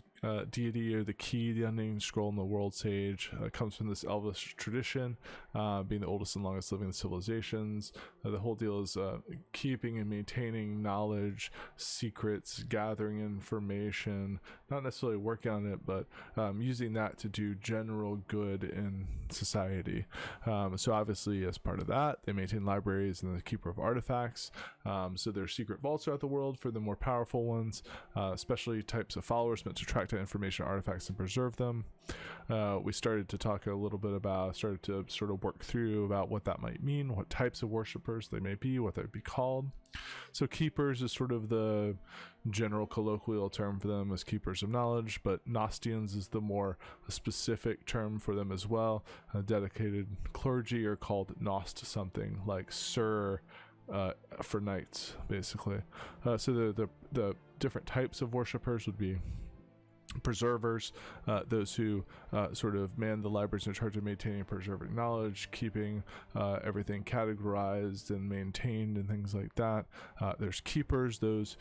S1: deity are the Key, the Unnamed Scroll, and the World Sage. Comes from this Elvish tradition, being the oldest and longest living civilizations. The whole deal is keeping and maintaining knowledge, secrets, gathering information, not necessarily working on it, but using that to do general good in society. So obviously, as part of that, they maintain libraries and the keeper of artifacts. So there's secret vaults throughout the world for the more powerful ones, especially types of followers meant to track down information, artifacts, and preserve them. We started to talk a little bit about, started to sort of work through about what that might mean, what types of worshipers they may be, what they'd be called. So keepers is sort of the general colloquial term for them as keepers of knowledge, but Gnostians is the more specific term for them as well. Dedicated clergy are called Gnost something, like Sir for knights, basically. So the different types of worshipers would be preservers, those who sort of man the libraries in charge of maintaining and preserving knowledge, keeping everything categorized and maintained and things like that. There's keepers, those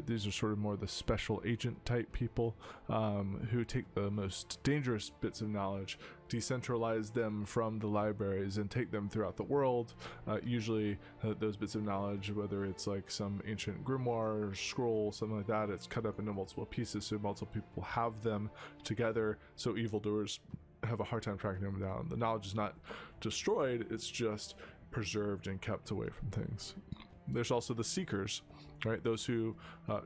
S1: these are sort of more the special agent type people, who take the most dangerous bits of knowledge, decentralize them from the libraries, and take them throughout the world. Usually those bits of knowledge, whether it's like some ancient grimoire or scroll, something like that, it's cut up into multiple pieces so multiple people have them together, so evildoers have a hard time tracking them down. The knowledge is not destroyed, it's just preserved and kept away from things. There's also the seekers, right? Those who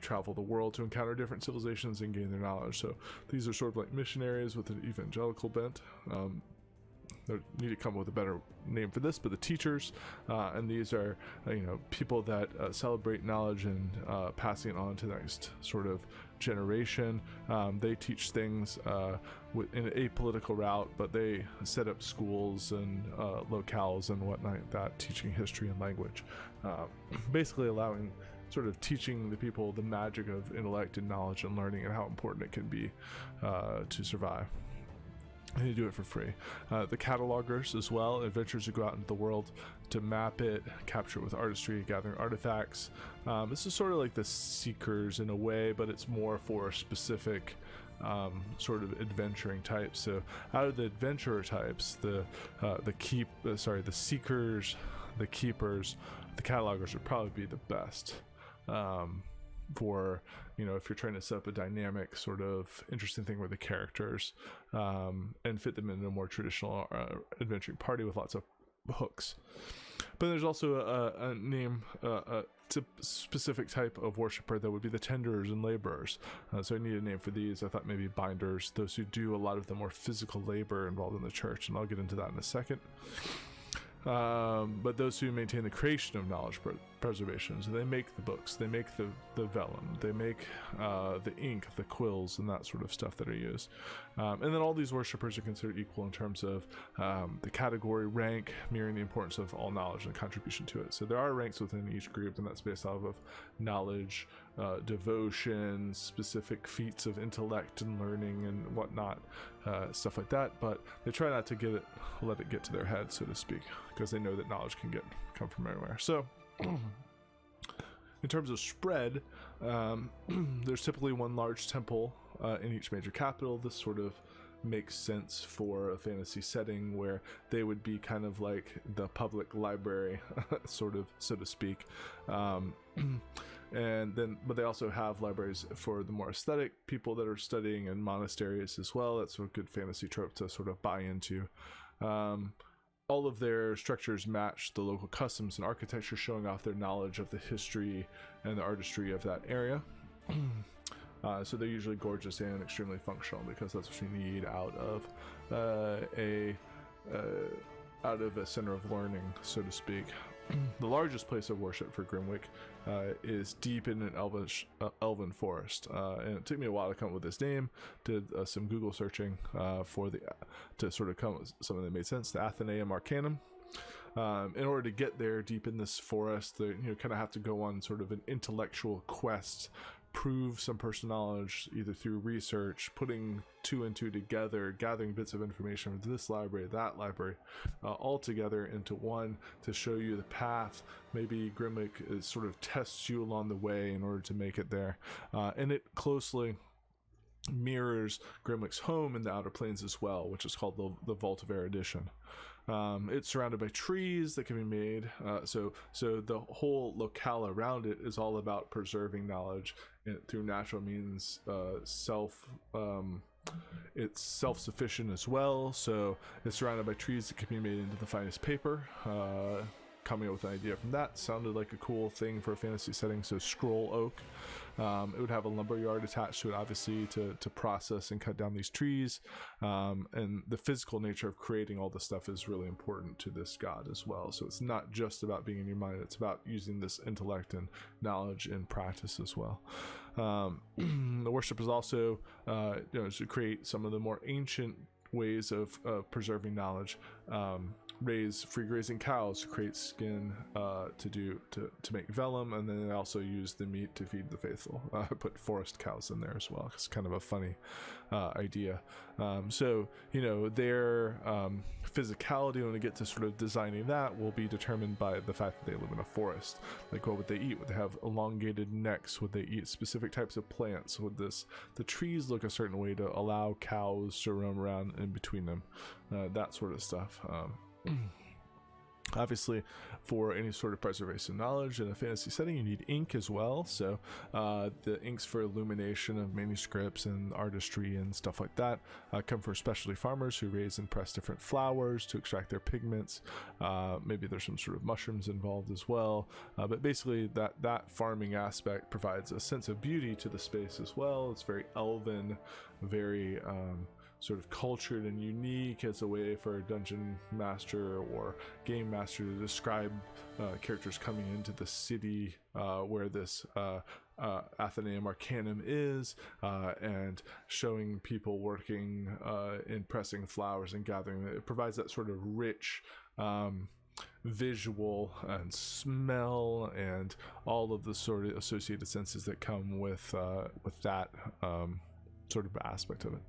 S1: travel the world to encounter different civilizations and gain their knowledge. So these are sort of like missionaries with an evangelical bent. They need to come up with a better name for this, but the teachers, and these are people that celebrate knowledge and passing it on to the next sort of generation. They teach things in an apolitical route, but they set up schools and locales and whatnot like that, teaching history and language, basically allowing sort of teaching the people the magic of intellect and knowledge and learning and how important it can be to survive. And you do it for free. The catalogers as well, adventurers who go out into the world to map it, capture it with artistry, gathering artifacts. This is sort of like the seekers in a way, but it's more for specific sort of adventuring types. So out of the adventurer types, the seekers, the keepers, the catalogers would probably be the best. For if you're trying to set up a dynamic sort of interesting thing with the characters, and fit them into a more traditional adventuring party with lots of hooks. But there's also a name, a specific type of worshiper that would be the tenders and laborers. So I need a name for these. I thought maybe binders, those who do a lot of the more physical labor involved in the church, and I'll get into that in a second. But those who maintain the creation of knowledge preservation, so they make the books, they make the vellum, they make the ink, the quills, and that sort of stuff that are used. And then all these worshippers are considered equal in terms of the category rank, mirroring the importance of all knowledge and contribution to it. So there are ranks within each group, and that's based off of knowledge, devotion, specific feats of intellect and learning and whatnot, stuff like that. But they try not to let it get to their head, so to speak, because they know that knowledge can come from everywhere. So in terms of spread, there's typically one large temple in each major capital. This sort of makes sense for a fantasy setting where they would be kind of like the public library, sort of, so to speak. but they also have libraries for the more aesthetic people that are studying in monasteries as well. That's a good fantasy trope to sort of buy into. All of their structures match the local customs and architecture, showing off their knowledge of the history and the artistry of that area. So they're usually gorgeous and extremely functional, because that's what you need out of a center of learning, so to speak. The largest place of worship for GRIMWIC is deep in an elven forest, and it took me a while to come up with this name. Did some Google searching to sort of come up with something that made sense. The Athenaeum Arcanum. In order to get there deep in this forest, you kind of have to go on sort of an intellectual quest, prove some personal knowledge either through research, putting two and two together, gathering bits of information from this library, that library, all together into one to show you the path. Maybe GRIMWIC sort of tests you along the way in order to make it there, and it closely mirrors GRIMWIC's home in the Outer Planes as well, which is called the Vault of Erudition. It's surrounded by trees that can be made, so the whole locale around it is all about preserving knowledge through natural means. It's self-sufficient as well, so it's surrounded by trees that can be made into the finest paper. Coming up with an idea from that sounded like a cool thing for a fantasy setting. So scroll oak. It would have a lumberyard attached to it, obviously, to process and cut down these trees. And the physical nature of creating all this stuff is really important to this god as well. So it's not just about being in your mind, it's about using this intellect and knowledge in practice as well. The worship is also to create some of the more ancient ways of preserving knowledge. Raise free grazing cows to create skin to make vellum, and then they also use the meat to feed the faithful. Put forest cows in there as well. It's kind of a funny idea. So their physicality when we get to sort of designing that will be determined by the fact that they live in a forest. Like, what would they eat? Would they have elongated necks? Would they eat specific types of plants? Would the trees look a certain way to allow cows to roam around in between them? That sort of stuff. Obviously, for any sort of preservation knowledge in a fantasy setting, you need ink as well. So the inks for illumination of manuscripts and artistry and stuff like that come from specialty farmers who raise and press different flowers to extract their pigments. Maybe there's some sort of mushrooms involved as well, but basically that farming aspect provides a sense of beauty to the space as well. It's very elven, very sort of cultured and unique as a way for a dungeon master or game master to describe characters coming into the city where this Athenaeum Arcanum is, and showing people working in pressing flowers and gathering. It provides that sort of rich visual and smell and all of the sort of associated senses that come with that sort of aspect of it.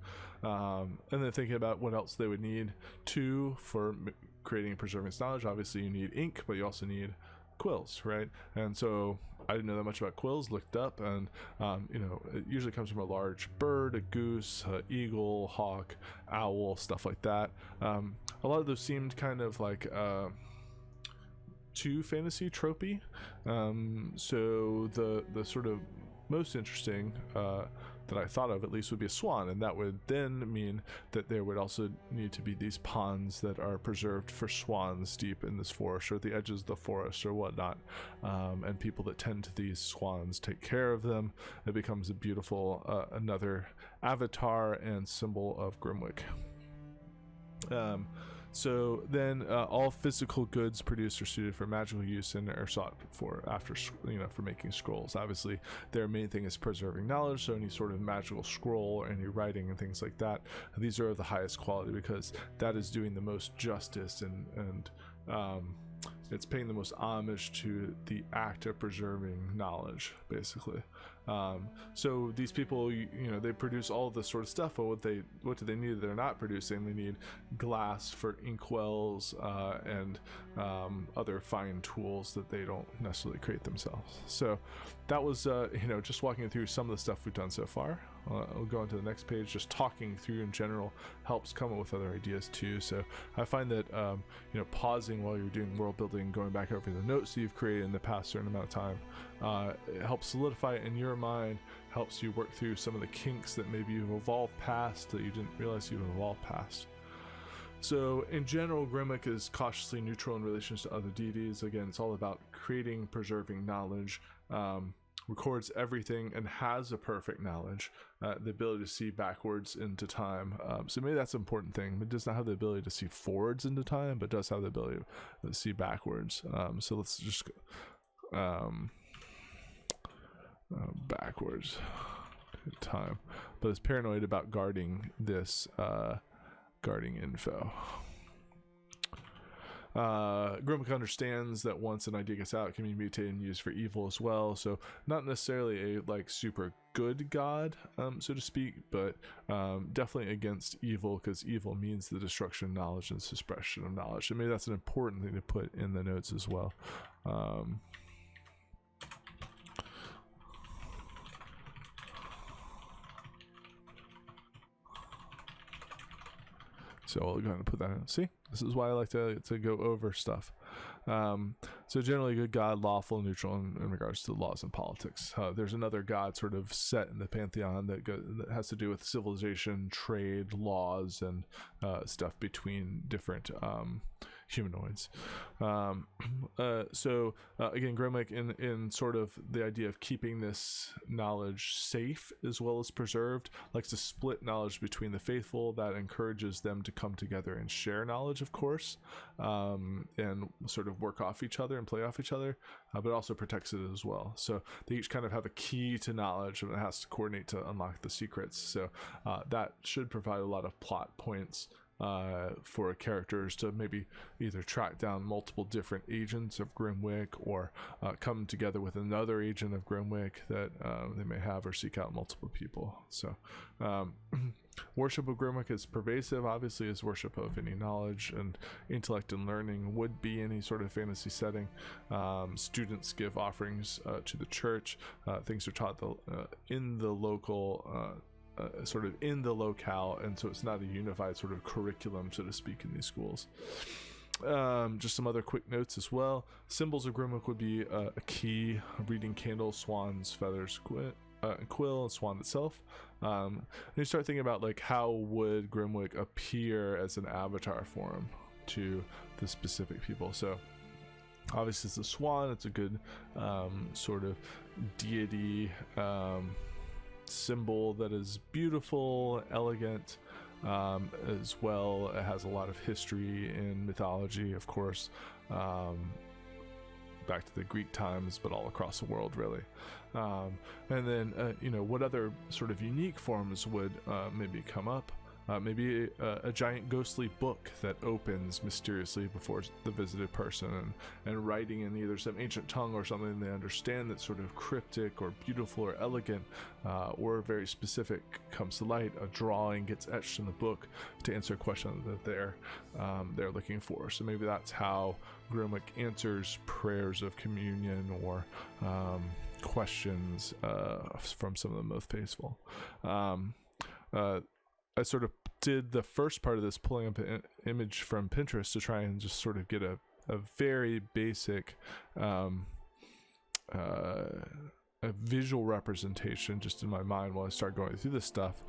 S1: And then thinking about what else they would need for creating and preserving this knowledge. Obviously you need ink, but you also need quills, right? And so I didn't know that much about quills, looked up, and it usually comes from a large bird, a goose, eagle, hawk, owl, stuff like that. A lot of those seemed kind of like too fantasy tropey. So the sort of most interesting that I thought of, at least, would be a swan, and that would then mean that there would also need to be these ponds that are preserved for swans deep in this forest or at the edges of the forest or whatnot, and people that tend to these swans take care of them. It becomes a beautiful another avatar and symbol of GRIMWIC. So then all physical goods produced are suited for magical use and are sought for for making scrolls. Obviously their main thing is preserving knowledge, so any sort of magical scroll or any writing and things like that, these are of the highest quality because that is doing the most justice and it's paying the most homage to the act of preserving knowledge, basically. So these people, they produce all this sort of stuff, but what do they need? They're not producing. They need glass for inkwells and other fine tools that they don't necessarily create themselves. So that was just walking through some of the stuff we've done so far. I'll go on to the next page. Just talking through in general helps come up with other ideas too. So I find that pausing while you're doing world building, going back over the notes that you've created in the past certain amount of time, it helps solidify it in your mind, helps you work through some of the kinks that maybe you've evolved past that you didn't realize you've evolved past. So in general, GRIMWIC is cautiously neutral in relations to other deities. Again, it's all about creating, preserving knowledge, records everything, and has a perfect knowledge, the ability to see backwards into time. So maybe that's an important thing. It does not have the ability to see forwards into time, but does have the ability to see backwards. So let's just go backwards in time. But it's paranoid about guarding this guarding info. GRIMWIC understands that once an idea gets out, it can be mutated and used for evil as well. So not necessarily a like super good god, so to speak, but definitely against evil, because evil means the destruction of knowledge and suppression of knowledge. And maybe that's an important thing to put in the notes as well. So we'll go ahead and put that in. See, this is why I like to go over stuff. So generally good god, lawful, neutral in regards to the laws and politics. There's another god sort of set in the pantheon that has to do with civilization, trade, laws, and stuff between different humanoids. So again, GRIMWIC in sort of the idea of keeping this knowledge safe as well as preserved, likes to split knowledge between the faithful. That encourages them to come together and share knowledge, of course, and sort of work off each other and play off each other, but also protects it as well. So they each kind of have a key to knowledge, and it has to coordinate to unlock the secrets. So that should provide a lot of plot points for characters to maybe either track down multiple different agents of GRIMWIC, or come together with another agent of GRIMWIC that they may have, or seek out multiple people. So worship of GRIMWIC is pervasive, obviously, as worship of any knowledge and intellect and learning would be any sort of fantasy setting. Students give offerings to the church. Things are taught in the local sort of in the locale, and so it's not a unified sort of curriculum, so to speak, in these schools. Just some other quick notes as well. Symbols of GRIMWIC would be a key, reading candle, swans, feathers, quill, and swan itself. And you start thinking about like how would GRIMWIC appear as an avatar form to the specific people. So obviously it's a swan. It's a good sort of deity symbol that is beautiful, elegant, as well. It has a lot of history in mythology, of course, back to the Greek times, but all across the world, really. And then what other sort of unique forms would maybe come up? Maybe a giant ghostly book that opens mysteriously before the visited person, and writing in either some ancient tongue or something they understand that's sort of cryptic or beautiful or elegant, or very specific comes to light. A drawing gets etched in the book to answer a question that they're looking for. So maybe that's how GRIMWIC answers prayers of communion or questions from some of the most faithful. I sort of did the first part of this, pulling up an image from Pinterest to try and just sort of get a very basic a visual representation just in my mind while I start going through this stuff.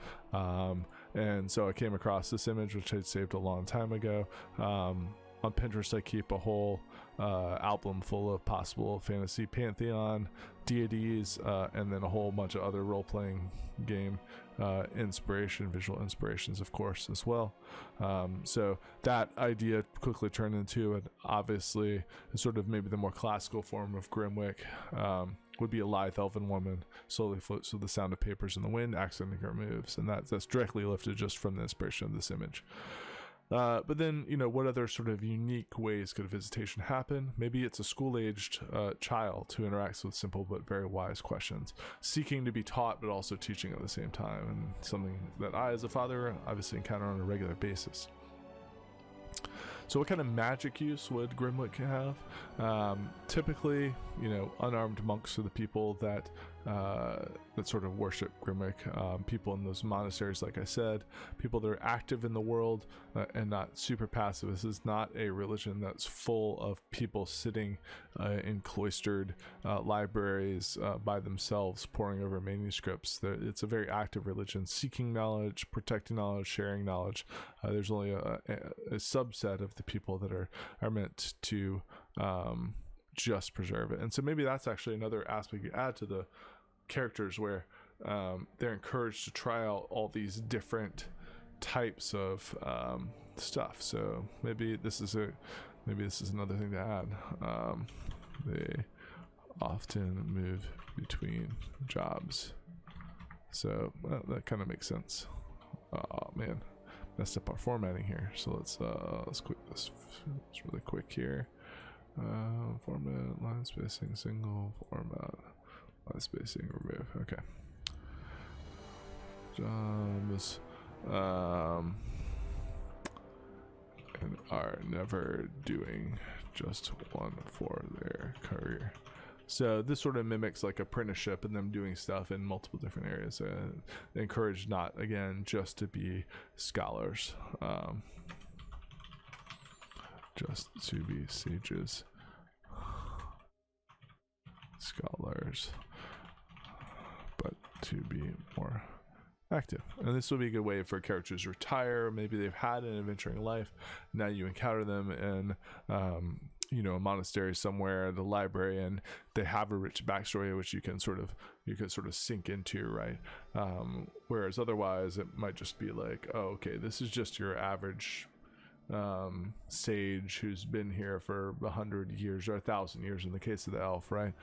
S1: And so I came across this image, which I'd saved a long time ago. On Pinterest, I keep a whole album full of possible fantasy pantheon deities, and then a whole bunch of other role-playing game visual inspirations, of course, as well. So that idea quickly turned into an obviously sort of maybe the more classical form of GRIMWIC, would be a lithe elven woman, slowly floats with the sound of papers in the wind, accenting her moves, and that's directly lifted just from the inspiration of this image. But then, what other sort of unique ways could a visitation happen? Maybe it's a school-aged child who interacts with simple but very wise questions, seeking to be taught but also teaching at the same time, and something that I, as a father, obviously encounter on a regular basis. So what kind of magic use would GRIMWIC have? Typically, unarmed monks are the people that that sort of worship GRIMWIC, people in those monasteries, like I said, people that are active in the world and not super passive. This is not a religion that's full of people sitting in cloistered libraries by themselves, poring over manuscripts. It's a very active religion, seeking knowledge, protecting knowledge, sharing knowledge. There's only a subset of the people that are meant to just preserve it. And so maybe that's actually another aspect you add to the characters, where they're encouraged to try out all these different types of stuff. So maybe this is another thing to add. They often move between jobs, so that kind of makes sense. Oh man, messed up our formatting here, so let's quick this really quick here. Format, line spacing, single, format, line spacing, remove. Okay. Jobs and are never doing just one for their career. So this sort of mimics like apprenticeship and them doing stuff in multiple different areas. Encouraged not, again, just to be scholars, just to be sages, scholars, but to be more active. And this will be a good way for characters to retire. Maybe they've had an adventuring life, now you encounter them in a monastery somewhere, the library, and they have a rich backstory which you can sort of sink into, right? Whereas otherwise it might just be like, oh, okay, this is just your average sage who's been here for 100 years or 1,000 years in the case of the elf, right?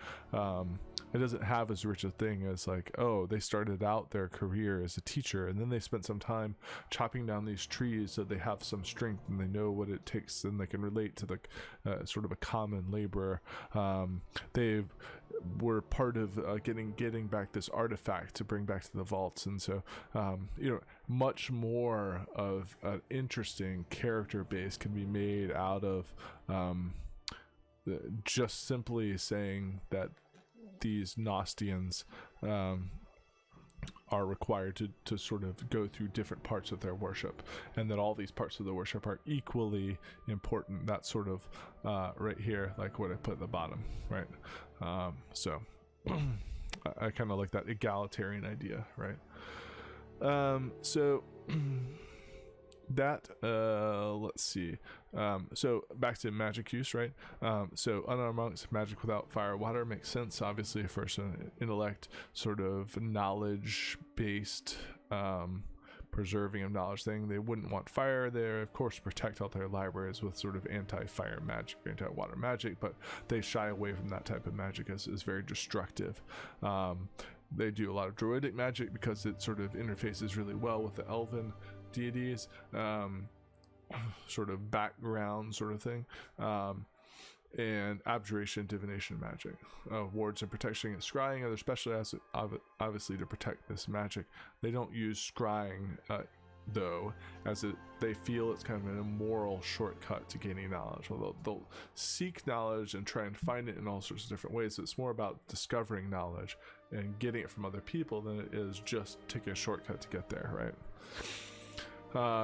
S1: It doesn't have as rich a thing as like, oh, they started out their career as a teacher and then they spent some time chopping down these trees so they have some strength and they know what it takes and they can relate to the sort of a common laborer. They were part of getting back this artifact to bring back to the vaults, and so much more of an interesting character base can be made out of just simply saying that these Gnostians are required to sort of go through different parts of their worship, and that all these parts of the worship are equally important. That's sort of right here, like what I put at the bottom, right? So I kind of like that egalitarian idea, right? So that let's see, so back to magic use, right? So unarmed monks, magic without fire or water makes sense, obviously, for an intellect sort of knowledge based preserving of knowledge thing. They wouldn't want fire. They of course protect all their libraries with sort of anti-fire magic, anti-water magic, but they shy away from that type of magic as very destructive. They do a lot of druidic magic because it sort of interfaces really well with the elven deities, sort of background sort of thing, and abjuration, divination magic, wards and protection against scrying, and they're specialized obviously to protect this magic. They don't use scrying though, as they feel it's kind of an immoral shortcut to gaining knowledge. Well, they'll seek knowledge and try and find it in all sorts of different ways. So it's more about discovering knowledge and getting it from other people than it is just taking a shortcut to get there, right?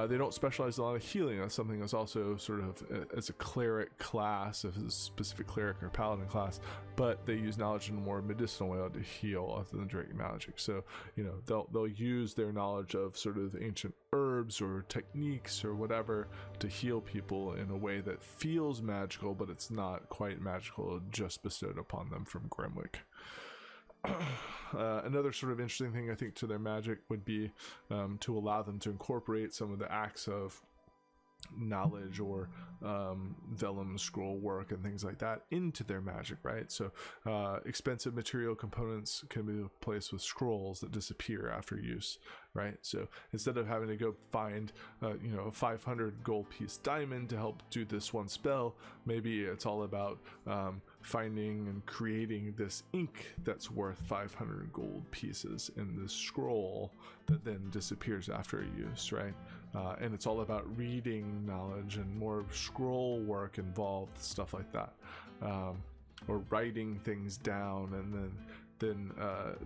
S1: They don't specialize in a lot of healing. That's something that's also sort of as a cleric class, as a specific cleric or paladin class, but they use knowledge in a more medicinal way to heal other than direct magic. So they'll use their knowledge of sort of ancient herbs or techniques or whatever to heal people in a way that feels magical, but it's not quite magical, just bestowed upon them from GRIMWIC. Another sort of interesting thing I think to their magic would be to allow them to incorporate some of the acts of knowledge or vellum scroll work and things like that into their magic, right? So expensive material components can be replaced with scrolls that disappear after use, right? So instead of having to go find a 500 gold piece diamond to help do this one spell, maybe it's all about finding and creating this ink that's worth 500 gold pieces in this scroll that then disappears after use, right? And it's all about reading knowledge and more scroll work involved, stuff like that, or writing things down and then then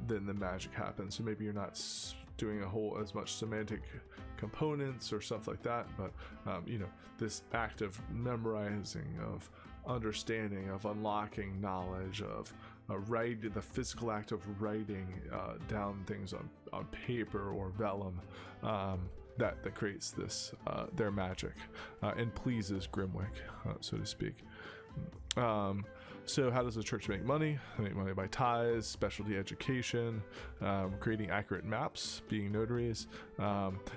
S1: the magic happens. So maybe you're not doing as much semantic components or stuff like that, but this act of memorizing, of understanding, of unlocking knowledge, of the physical act of writing down things on paper or vellum, that creates this their magic and pleases GRIMWIC, so to speak. So how does the church make money? They make money by tithes, specialty education, creating accurate maps, being notaries.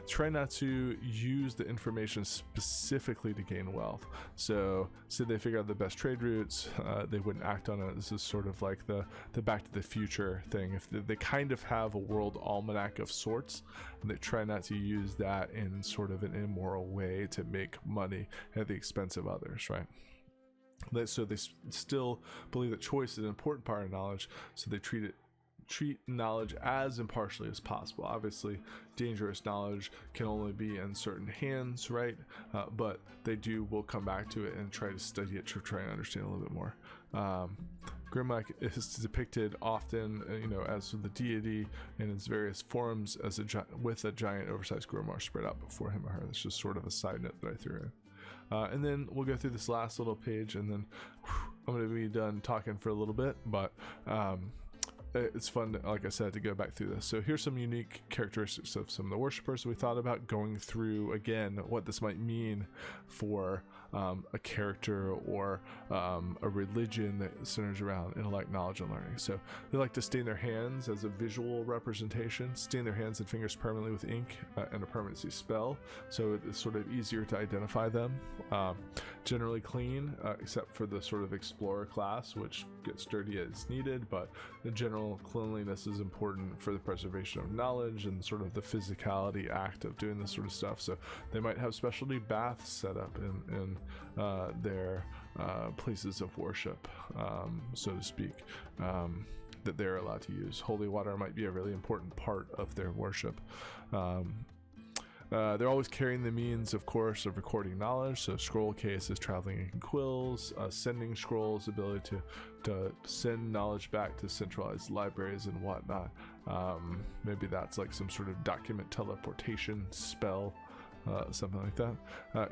S1: Try not to use the information specifically to gain wealth. So they figure out the best trade routes, they wouldn't act on it. This is sort of like the Back to the Future thing. If they kind of have a world almanac of sorts, and they try not to use that in sort of an immoral way to make money at the expense of others, right? So they still believe that choice is an important part of knowledge, so they treat knowledge as impartially as possible. Obviously, dangerous knowledge can only be in certain hands, right? But will come back to it and try to study it to try and understand a little bit more. GRIMWIC is depicted often, as the deity in its various forms as with a giant oversized grimoire spread out before him or her. That's just sort of a side note that I threw in. And then we'll go through this last little page, and then I'm going to be done talking for a little bit, but it's fun, like I said, to go back through this. So here's some unique characteristics of some of the worshipers. We thought about going through, again, what this might mean for a character or a religion that centers around intellect, knowledge, and learning. So they like to stain their hands as a visual representation, stain their hands and fingers permanently with ink and a permanency spell, so it's sort of easier to identify them. Generally clean, except for the sort of explorer class, which gets dirty as needed, but the general cleanliness is important for the preservation of knowledge and sort of the physicality act of doing this sort of stuff. So they might have specialty baths set up in their places of worship, so to speak, that they're allowed to use. Holy water might be a really important part of their worship. They're always carrying the means, of course, of recording knowledge, so scroll cases, traveling ink and quills, sending scrolls, ability to send knowledge back to centralized libraries and whatnot. Maybe that's like some sort of document teleportation spell, something like that.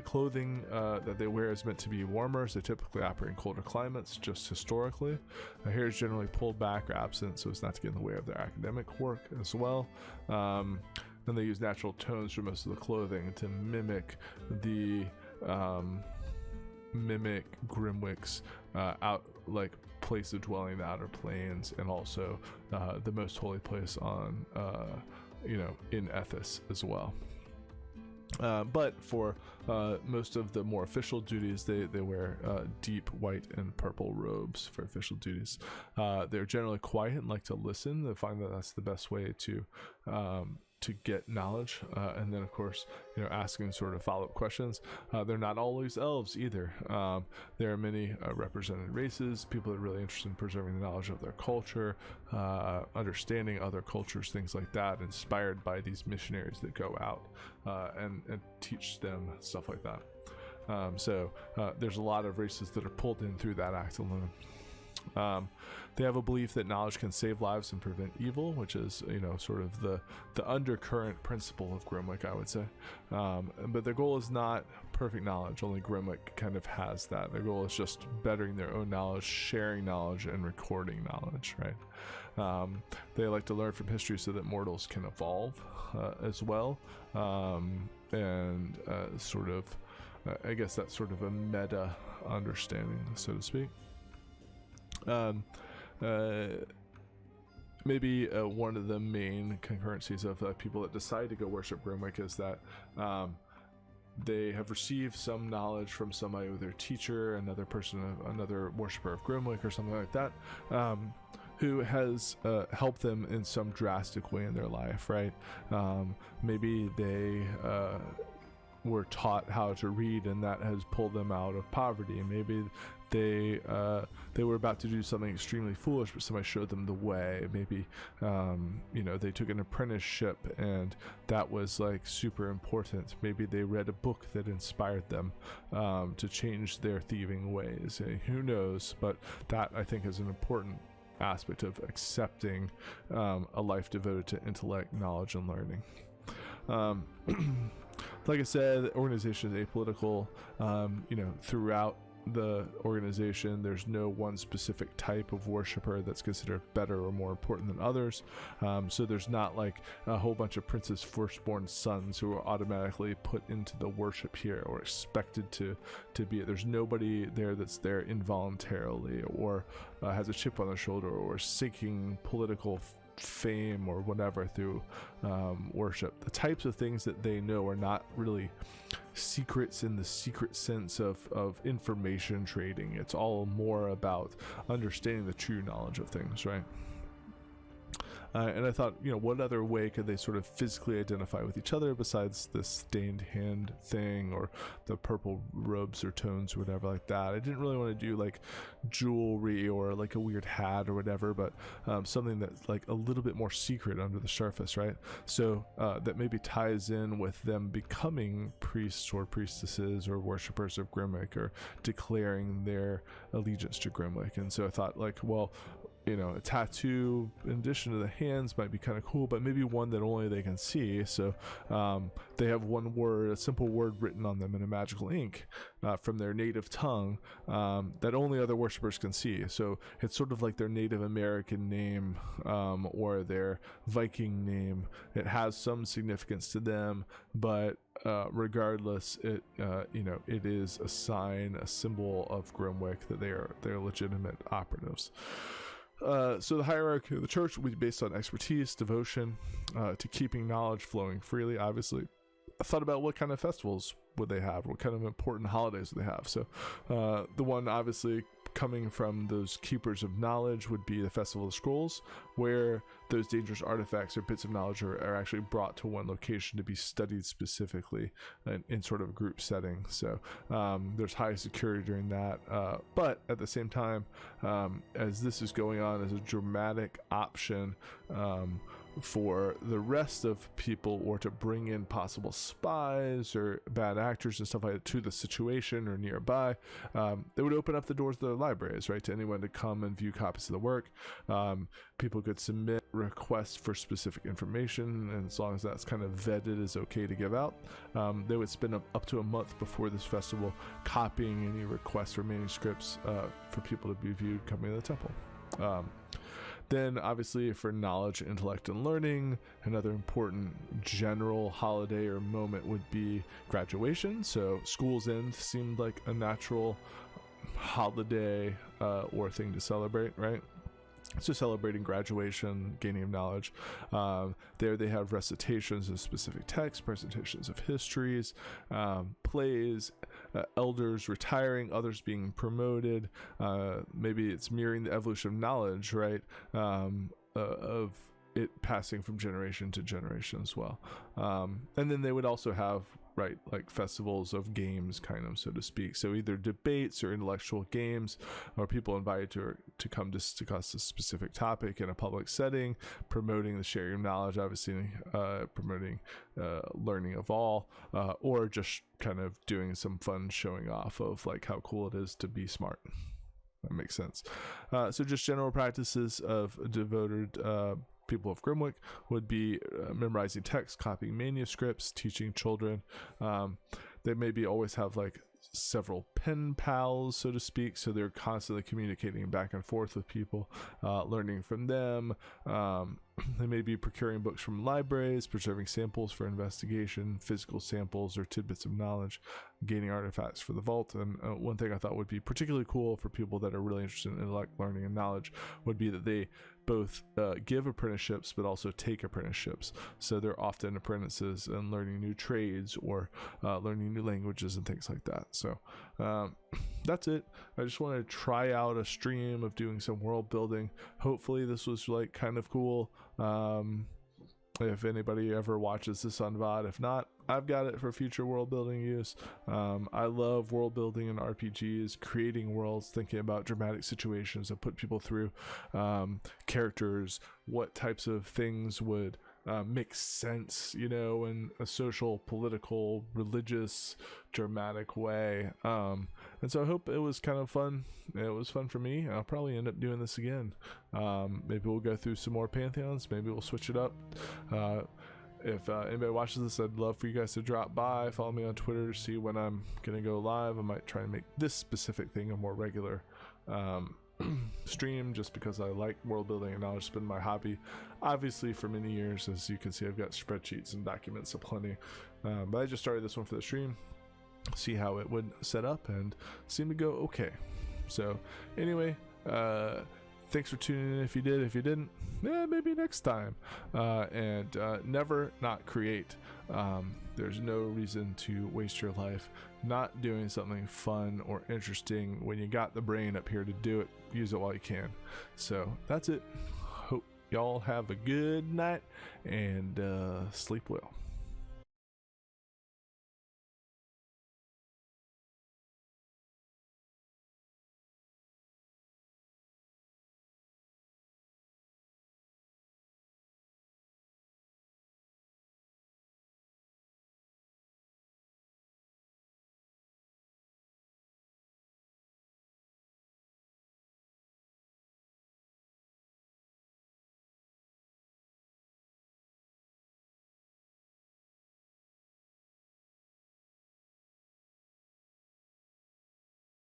S1: Clothing that they wear is meant to be warmer, so they typically operate in colder climates, just historically. Hair is generally pulled back or absent, so as not to get in the way of their academic work as well. And they use natural tones for most of the clothing to mimic GRIMWIC's place of dwelling, the outer planes, and also the most holy place on in Ethus as well. But for most of the more official duties, they wear deep white and purple robes for official duties. They're generally quiet and like to listen. They find that that's the best way to get knowledge, and then of course asking sort of follow-up questions. They're not always elves either. There are many represented races, people that are really interested in preserving the knowledge of their culture, understanding other cultures, things like that, inspired by these missionaries that go out and teach them stuff like that. So there's a lot of races that are pulled in through that act alone. They have a belief that knowledge can save lives and prevent evil, which is, sort of the undercurrent principle of GRIMWIC, I would say. But their goal is not perfect knowledge. Only GRIMWIC kind of has that. Their goal is just bettering their own knowledge, sharing knowledge, and recording knowledge, right? They like to learn from history so that mortals can evolve as well. And sort of, I guess that's sort of a meta understanding, so to speak. Maybe one of the main concurrencies of people that decide to go worship GRIMWIC is that they have received some knowledge from somebody, with their teacher, another worshiper of GRIMWIC or something like that, who has helped them in some drastic way in their life, right? Maybe they were taught how to read, and that has pulled them out of poverty. Maybe they were about to do something extremely foolish, but somebody showed them the way. Maybe they took an apprenticeship, and that was like super important. Maybe they read a book that inspired them to change their thieving ways. Who knows? But that, I think, is an important aspect of accepting a life devoted to intellect, knowledge, and learning. Like I said, the organization is apolitical. Throughout the organization, there's no one specific type of worshiper that's considered better or more important than others. So there's not like a whole bunch of Prince's firstborn sons who are automatically put into the worship here or expected to be it. There's nobody there that's there involuntarily or has a chip on their shoulder or seeking political fame or whatever through worship. The types of things that they know are not really secrets in the secret sense of information trading. It's all more about understanding the true knowledge of things, right? And I thought, what other way could they sort of physically identify with each other besides the stained hand thing or the purple robes or tones or whatever like that. I didn't really want to do like jewelry or like a weird hat or whatever, but something that's like a little bit more secret under the surface, right? So that maybe ties in with them becoming priests or priestesses or worshippers of GRIMWIC or declaring their allegiance to GRIMWIC. And so I thought like, well, a tattoo in addition to the hands might be kind of cool, but maybe one that only they can see. So they have one word, a simple word written on them in a magical ink from their native tongue that only other worshippers can see. So it's sort of like their Native American name or their Viking name. It has some significance to them, but regardless, it is a sign, a symbol of GRIMWIC that they're legitimate operatives. So the hierarchy of the church will be based on expertise, devotion, to keeping knowledge flowing freely. Obviously, I thought about what kind of festivals would they have, what kind of important holidays would they have. So the one obviously coming from those keepers of knowledge would be the Festival of the Scrolls, where those dangerous artifacts or bits of knowledge are actually brought to one location to be studied specifically in sort of a group setting. So there's high security during that, but at the same time, as this is going on as a dramatic option for the rest of people, or to bring in possible spies or bad actors and stuff like that to the situation or nearby, they would open up the doors of their libraries, right, to anyone to come and view copies of the work. People could submit requests for specific information, and as long as that's kind of vetted as okay to give out, they would spend up to a month before this festival copying any requests for manuscripts for people to be viewed coming to the temple. Then obviously for knowledge, intellect, and learning, another important general holiday or moment would be graduation. So school's end seemed like a natural holiday or thing to celebrate, right? So celebrating graduation, gaining of knowledge. There they have recitations of specific texts, presentations of histories, plays, elders retiring, others being promoted. Maybe it's mirroring the evolution of knowledge, right? Of it passing from generation to generation as well. And then they would also have, right, like festivals of games, kind of, so to speak. So either debates or intellectual games, or people invited to come discuss a specific topic in a public setting, promoting the sharing of knowledge, obviously promoting learning of all, or just kind of doing some fun showing off of like how cool it is to be smart. That makes sense. So just general practices of devoted people of GRIMWIC would be memorizing text, copying manuscripts, teaching children. They maybe always have like several pen pals, so to speak, so they're constantly communicating back and forth with people, learning from them. They may be procuring books from libraries, preserving samples for investigation, physical samples or tidbits of knowledge, gaining artifacts for the vault. And one thing I thought would be particularly cool for people that are really interested in intellect, learning, and knowledge would be that they both give apprenticeships but also take apprenticeships. So they're often apprentices and learning new trades or learning new languages and things like that. So that's it. I just wanted to try out a stream of doing some world building. Hopefully this was like kind of cool. If anybody ever watches this on VOD, if not, I've got it for future world building use. I love world building in RPGs, creating worlds, thinking about dramatic situations that put people through, characters, what types of things would make sense, in a social, political, religious, dramatic way. And so I hope it was kind of fun. It was fun for me. I'll probably end up doing this again. Maybe we'll go through some more Pantheons. Maybe we'll switch it up. If anybody watches this, I'd love for you guys to drop by, follow me on Twitter to see when I'm gonna go live. I might try and make this specific thing a more regular stream, just because I like world building and knowledge. It's been my hobby, obviously, for many years. As you can see, I've got spreadsheets and documents aplenty, but I just started this one for the stream, see how it would set up, and seemed to go okay. So anyway, thanks for tuning in. If you did, if you didn't, maybe next time. And never not create. There's no reason to waste your life not doing something fun or interesting when you got the brain up here to do it. Use it while you can. So that's it. Hope y'all have a good night and sleep well.